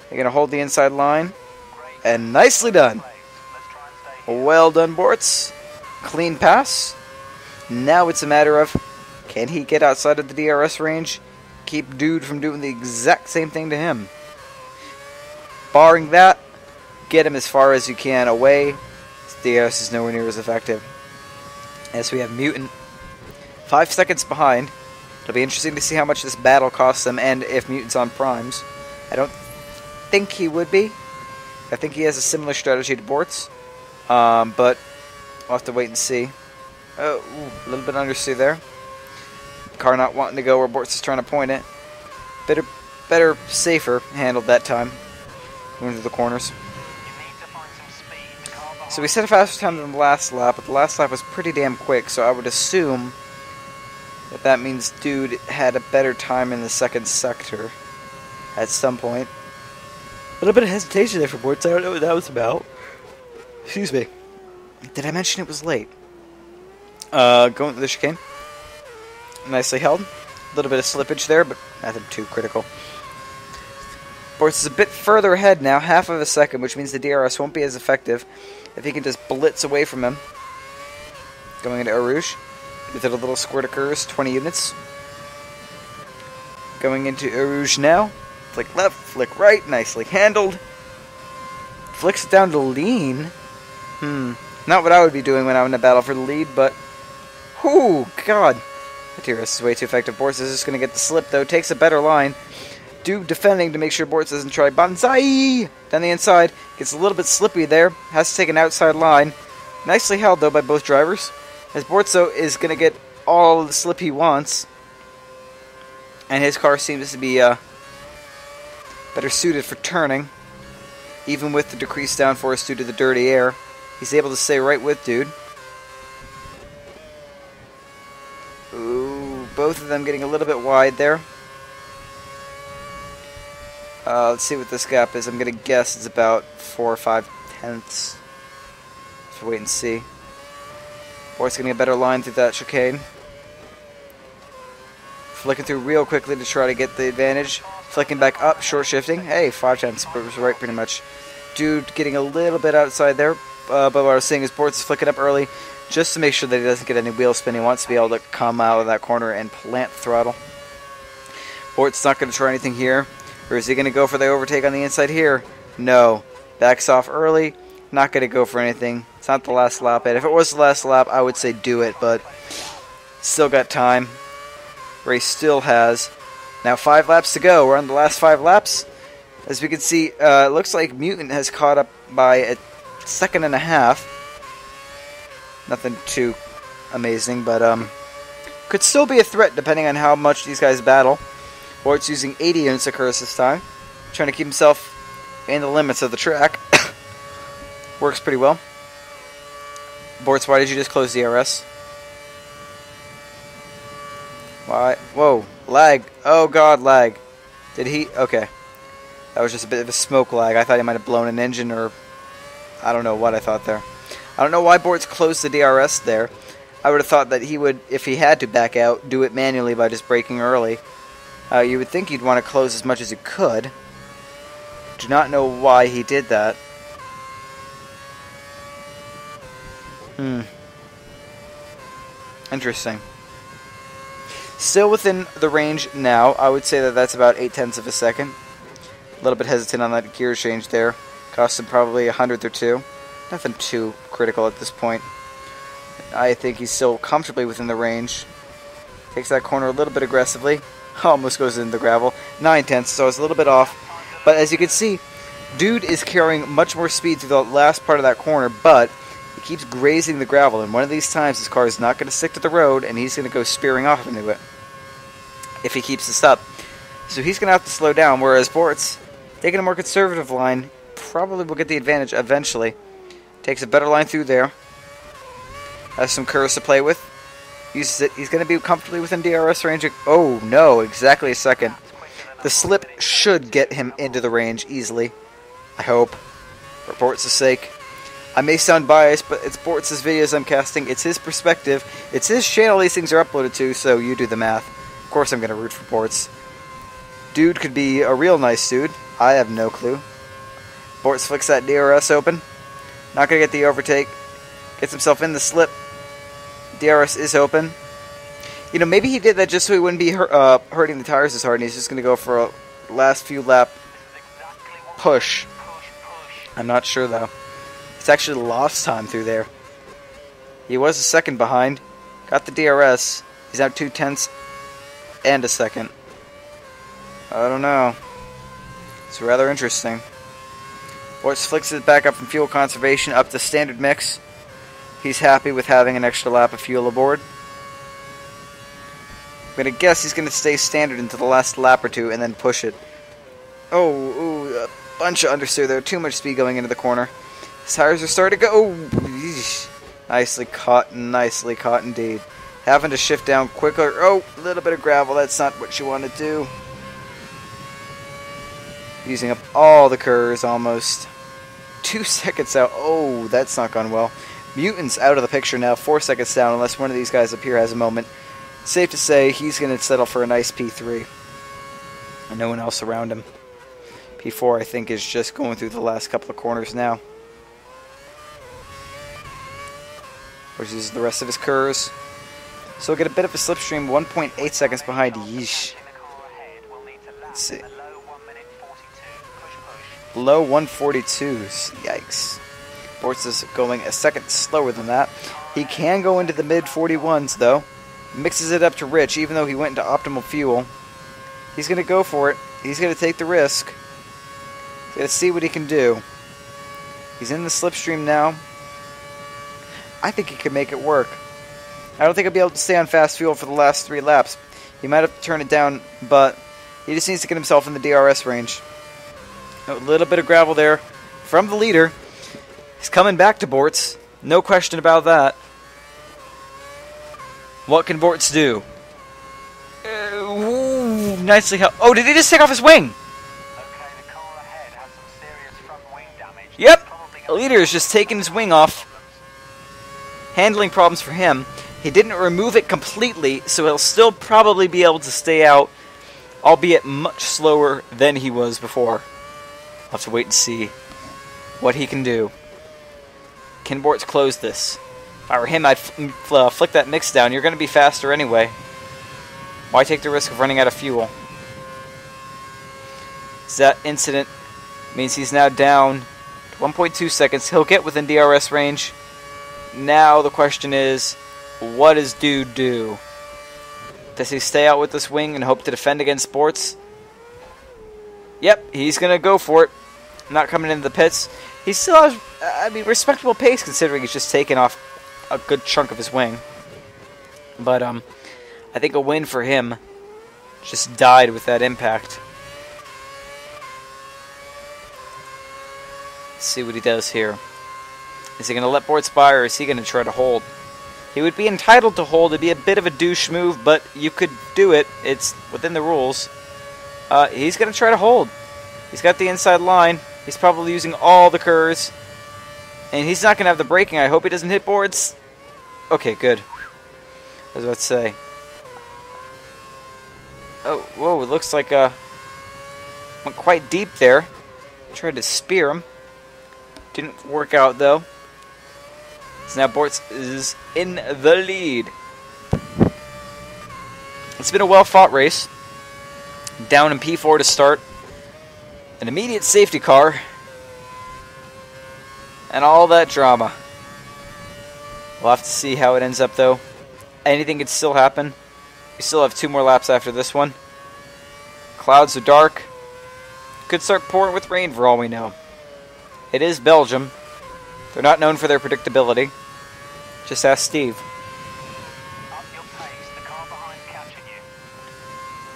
They're going to hold the inside line. And nicely done. Well done, Bortz. Clean pass. Now it's a matter of, can he get outside of the DRS range? Keep Dude from doing the exact same thing to him. Barring that, get him as far as you can away. DRS is nowhere near as effective. As we have Mutant 5 seconds behind. It'll be interesting to see how much this battle costs them and if Mutant's on primes. I don't think he would be. I think he has a similar strategy to Bortz. But we'll have to wait and see. Oh, a little bit understeer there. Car not wanting to go where Bortz is trying to point it. Better, safer handled that time. Going through the corners. So we set a faster time than the last lap, but the last lap was pretty damn quick, so I would assume that means Dude had a better time in the second sector at some point. A little bit of hesitation there for Bortz. I don't know what that was about. Excuse me. Did I mention it was late? Going to the chicane. Nicely held. A little bit of slippage there, but nothing too critical. Bortz is a bit further ahead now, half of a second, which means the DRS won't be as effective if he can just blitz away from him. Going into Eau Rouge. With it a little squirt occurs, 20 units. Going into Eau Rouge now. Flick left, flick right, nicely handled. Flicks it down to lean. Not what I would be doing when I'm in a battle for the lead, but... Whoo, God. The DRS is way too effective. Bortz is just going to get the slip, though. Takes a better line. Dude defending to make sure Bortz doesn't try Banzai! Down the inside. Gets a little bit slippy there. Has to take an outside line. Nicely held, though, by both drivers. As Bortz, though, is going to get all the slip he wants. And his car seems to be better suited for turning. Even with the decreased downforce due to the dirty air. He's able to stay right with Dude. Ooh, both of them getting a little bit wide there. Let's see what this gap is. I'm going to guess it's about 4 or 5 tenths. Let's wait and see. Bortz getting a better line through that chicane. Flicking through real quickly to try to get the advantage. Flicking back up, short shifting. Hey, 5 tenths, but it was right pretty much. Dude getting a little bit outside there. But what I was saying is Bortz is flicking up early just to make sure that he doesn't get any wheel spin. He wants to be able to come out of that corner and plant throttle. Bortz not going to try anything here. Or is he going to go for the overtake on the inside here? No. Backs off early. Not going to go for anything. It's not the last lap. And if it was the last lap, I would say do it. But still got time. Race still has. Now 5 laps to go. We're on the last 5 laps. As we can see, it looks like Mutant has caught up by a second and a half. Nothing too amazing, but could still be a threat depending on how much these guys battle. Bortz using 80 units of curse this time. Trying to keep himself in the limits of the track. Works pretty well. Bortz, why did you just close the DRS? Why? Whoa. Lag. Oh god, lag. Did he? Okay. That was just a bit of a smoke lag. I thought he might have blown an engine or... I don't know what I thought there. I don't know why Bortz closed the DRS there. I would have thought that he would, if he had to back out, do it manually by just braking early. You would think you'd want to close as much as you could. Do not know why he did that. Interesting. Still within the range now. I would say that that's about 8 tenths of a second. A little bit hesitant on that gear change there. Cost him probably a hundredth or two. Nothing too critical at this point. I think he's still comfortably within the range. Takes that corner a little bit aggressively. Almost goes into the gravel. 9 tenths, so it's a little bit off. But as you can see, Dude is carrying much more speed through the last part of that corner, but He keeps grazing the gravel, and one of these times his car is not going to stick to the road, and he's going to go spearing off into it if he keeps this up. So he's going to have to slow down, whereas Bortz, taking a more conservative line, probably will get the advantage eventually. Takes a better line through there. Has some curves to play with. Uses it. He's going to be comfortably within DRS range. Oh, no, exactly a second. The slip should get him into the range easily. I hope. For Bortz's sake. I may sound biased, but it's Bortz's videos I'm casting. It's his perspective. It's his channel these things are uploaded to, so you do the math. Of course I'm going to root for Bortz. Dude could be a real nice dude. I have no clue. Bortz flicks that DRS open. Not going to get the overtake. Gets himself in the slip. DRS is open. You know, maybe he did that just so he wouldn't be hurting the tires as hard, and he's just going to go for a last few lap push. I'm not sure, though. It's actually lost time through there. He was a second behind. Got the DRS. He's now 2/10 and a second. I don't know. It's rather interesting. Bortz flicks it back up from fuel conservation up to standard mix. He's happy with having an extra lap of fuel aboard. I'm going to guess he's going to stay standard until the last lap or two and then push it. Oh, ooh, a bunch of understeer there. Too much speed going into the corner. His tires are starting to go. Oh, yeesh. Nicely caught indeed. Having to shift down quicker. Oh, a little bit of gravel. That's not what you want to do. Using up all the curves almost. 2 seconds out. Oh, that's not gone well. Mutant's out of the picture now. 4 seconds down unless one of these guys up here has a moment. Safe to say he's going to settle for a nice P3. And no one else around him. P4 I think is just going through the last couple of corners now. Which is the rest of his curves. So we'll get a bit of a slipstream. 1.8 seconds behind. Yeesh. Let's see. Low 142s. Yikes. Bortz is going a second slower than that. He can go into the mid 41s though. Mixes it up to Rich even though he went into optimal fuel. He's going to go for it. He's going to take the risk. He's going to see what he can do. He's in the slipstream now. I think he can make it work. I don't think he'll be able to stay on fast fuel for the last 3 laps. He might have to turn it down, but he just needs to get himself in the DRS range. A little bit of gravel there from the leader. He's coming back to Bortz. No question about that. What can Bortz do? Ooh, nicely held. Oh, did he just take off his wing? Okay, the car ahead has some serious front wing damage. Yep. The leader is just taking his wing off. Handling problems for him. He didn't remove it completely, so he'll still probably be able to stay out, albeit much slower than he was before. I'll have to wait and see what he can do. Can Bortz close this? If I were him, I'd flick that mix down. You're going to be faster anyway. Why take the risk of running out of fuel? That incident means he's now down to 1.2 seconds. He'll get within DRS range. Now the question is, what does Dude do? Does he stay out with this wing and hope to defend against Bortz? Yep, he's going to go for it. Not coming into the pits. He still has, respectable pace considering he's just taken off a good chunk of his wing. But, I think a win for him just died with that impact. Let's see what he does here. Is he going to let Bortz by, or is he going to try to hold? He would be entitled to hold. It'd be a bit of a douche move, but you could do it. It's within the rules. He's going to try to hold. He's got the inside line. He's probably using all the curves. And he's not going to have the braking. I hope he doesn't hit Bortz. Okay, good. I was about to say. Oh, whoa, it looks like went quite deep there. Tried to spear him. Didn't work out, though. So now Bortz is in the lead. It's been a well-fought race. Down in P4 to start. An immediate safety car. And all that drama. We'll have to see how it ends up, though. Anything could still happen. We still have 2 more laps after this one. Clouds are dark. Could start pouring with rain for all we know. It is Belgium. They're not known for their predictability. Just ask Steve. Up your pace. The car behind's catching you.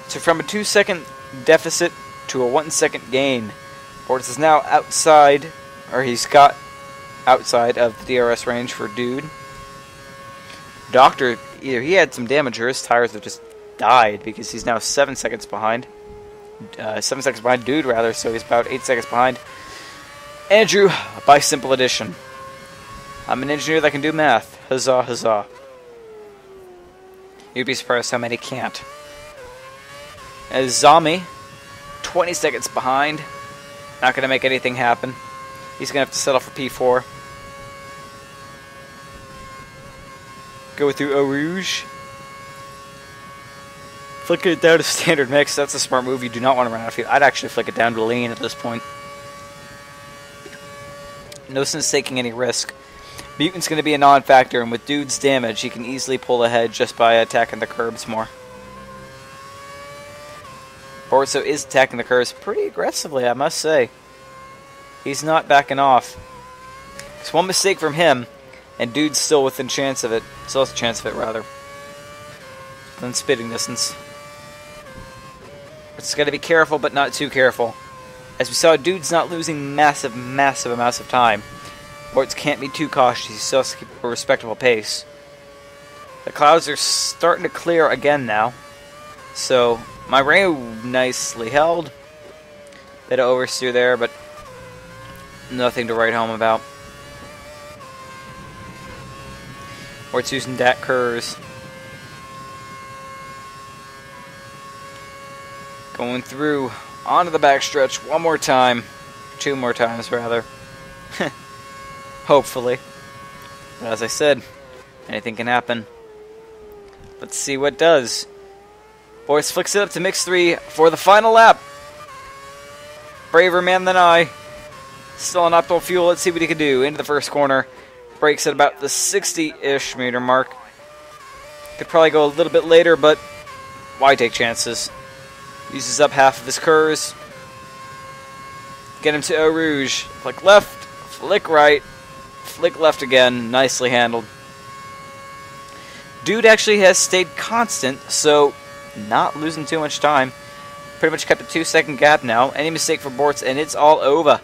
So from a 2-second deficit to a 1-second gain, Bortz is now outside, or he's got outside of the DRS range for Dude. Doctor, either he had some damage or his tires have just died because he's now 7 seconds behind. 7 seconds behind Dude, rather, so he's about 8 seconds behind Andrew by simple addition. I'm an engineer that can do math. Huzzah, huzzah. You'd be surprised how many can't. As Zami, 20 seconds behind. Not going to make anything happen. He's going to have to settle for P4. Go through Eau Rouge. Flick it down to standard mix. That's a smart move. You do not want to run out of fuel. I'd actually flick it down to lean at this point. No sense taking any risk. Mutant's going to be a non-factor, and with Dude's damage, he can easily pull ahead just by attacking the curbs more. Bortz is attacking the curbs pretty aggressively, I must say. He's not backing off. It's one mistake from him, and Dude's still within chance of it. Still has a chance of it, rather. Within spitting distance. It's got to be careful, but not too careful. As we saw, Dude's not losing massive, massive amounts of time. Bortz can't be too cautious. He still has to keep a respectable pace. The clouds are starting to clear again now. So, my rain nicely held. Bit of oversteer there, but nothing to write home about. Bortz using DAT curves. Going through onto the backstretch one more time. 2 more times, rather. Hopefully. But as I said, anything can happen. Let's see what does. Bortz flicks it up to mix 3 for the final lap. Braver man than I. Still on optimal fuel. Let's see what he can do. Into the first corner. Brakes at about the 60-ish meter mark. Could probably go a little bit later, but why take chances? Uses up half of his curves. Get him to Eau Rouge. Flick left, flick right, flick left again. Nicely handled. Dude actually has stayed constant, so not losing too much time. Pretty much kept a 2-second gap now. Any mistake for Bortz, and it's all over.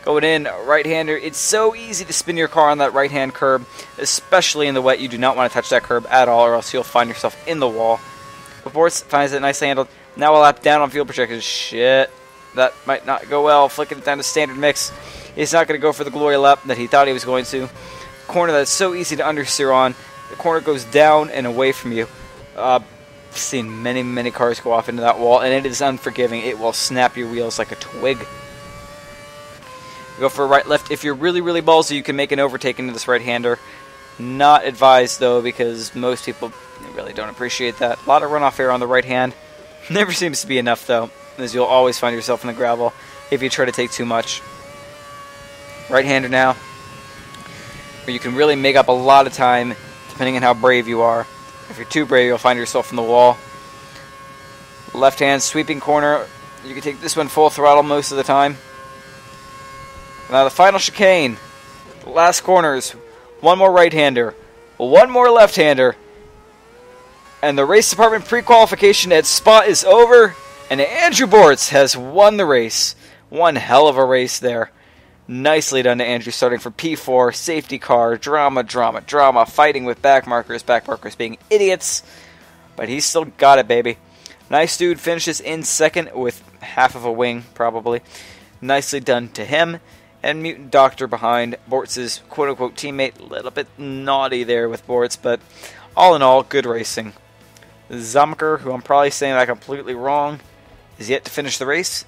Going in, right-hander. It's so easy to spin your car on that right-hand curb, especially in the wet. You do not want to touch that curb at all, or else you'll find yourself in the wall. But Bortz finds it nicely handled. Now a lap down on fuel projectors. Shit. That might not go well. Flicking it down to standard mix. He's not going to go for the glory lap that he thought he was going to. Corner that's so easy to understeer on. The corner goes down and away from you. I've seen many, many cars go off into that wall, and it is unforgiving. It will snap your wheels like a twig. Go for a right left. If you're really, really ballsy, you can make an overtake into this right-hander. Not advised, though, because most people really don't appreciate that. A lot of runoff air on the right hand. Never seems to be enough, though, as you'll always find yourself in the gravel if you try to take too much. Right-hander now, where you can really make up a lot of time, depending on how brave you are. If you're too brave, you'll find yourself in the wall. Left hand sweeping corner. You can take this one full throttle most of the time. Now the final chicane. The last corners. One more right-hander. One more left-hander. And the race department pre-qualification at Spa is over. And Andrew Bortz has won the race. One hell of a race there. Nicely done to Andrew, starting for P4. Safety car. Drama, drama, drama. Fighting with back markers being idiots. But he's still got it, baby. Nice dude. Finishes in second with half of a wing, probably. Nicely done to him. And Mutant Doctor behind Bortz's quote-unquote teammate. A little bit naughty there with Bortz, but all in all, good racing. Zamker, who I'm probably saying that completely wrong, is yet to finish the race,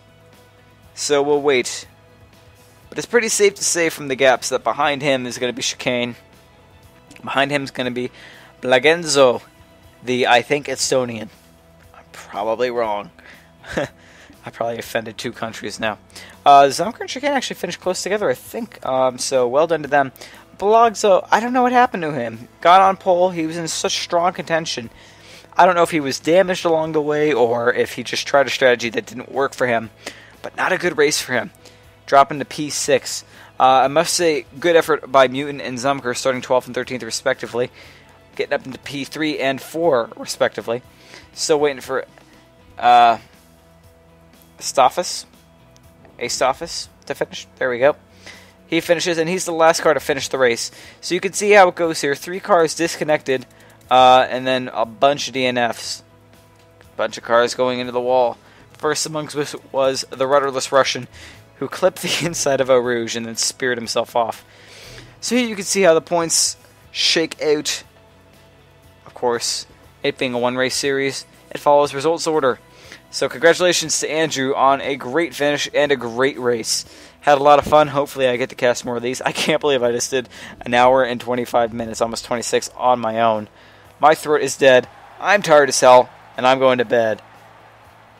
so we'll wait. But it's pretty safe to say from the gaps that behind him is going to be Chicane. Behind him is going to be Blagenzo, the, I think, Estonian. I'm probably wrong. I probably offended 2 countries now. Zamker and Chicane actually finished close together, I think. So well done to them. Blogzo, I don't know what happened to him. Got on pole. He was in such strong contention. I don't know if he was damaged along the way or if he just tried a strategy that didn't work for him. But not a good race for him. dropping to P6. I must say, good effort by Mutant and Zumker, starting 12th and 13th respectively, getting up into P3 and 4 respectively. Still waiting for Astafas to finish. There we go. He finishes, and he's the last car to finish the race. So you can see how it goes here. 3 cars disconnected, and then a bunch of DNFs. Bunch of cars going into the wall. First amongst which was the rudderless Russian, who clipped the inside of Eau Rouge and then speared himself off. So here you can see how the points shake out. Of course, it being a one-race series, it follows results order. So congratulations to Andrew on a great finish and a great race. Had a lot of fun. Hopefully I get to cast more of these. I can't believe I just did an hour and 25 minutes, almost 26, on my own. My throat is dead. I'm tired as hell, and I'm going to bed.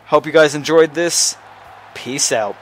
Hope you guys enjoyed this. Peace out.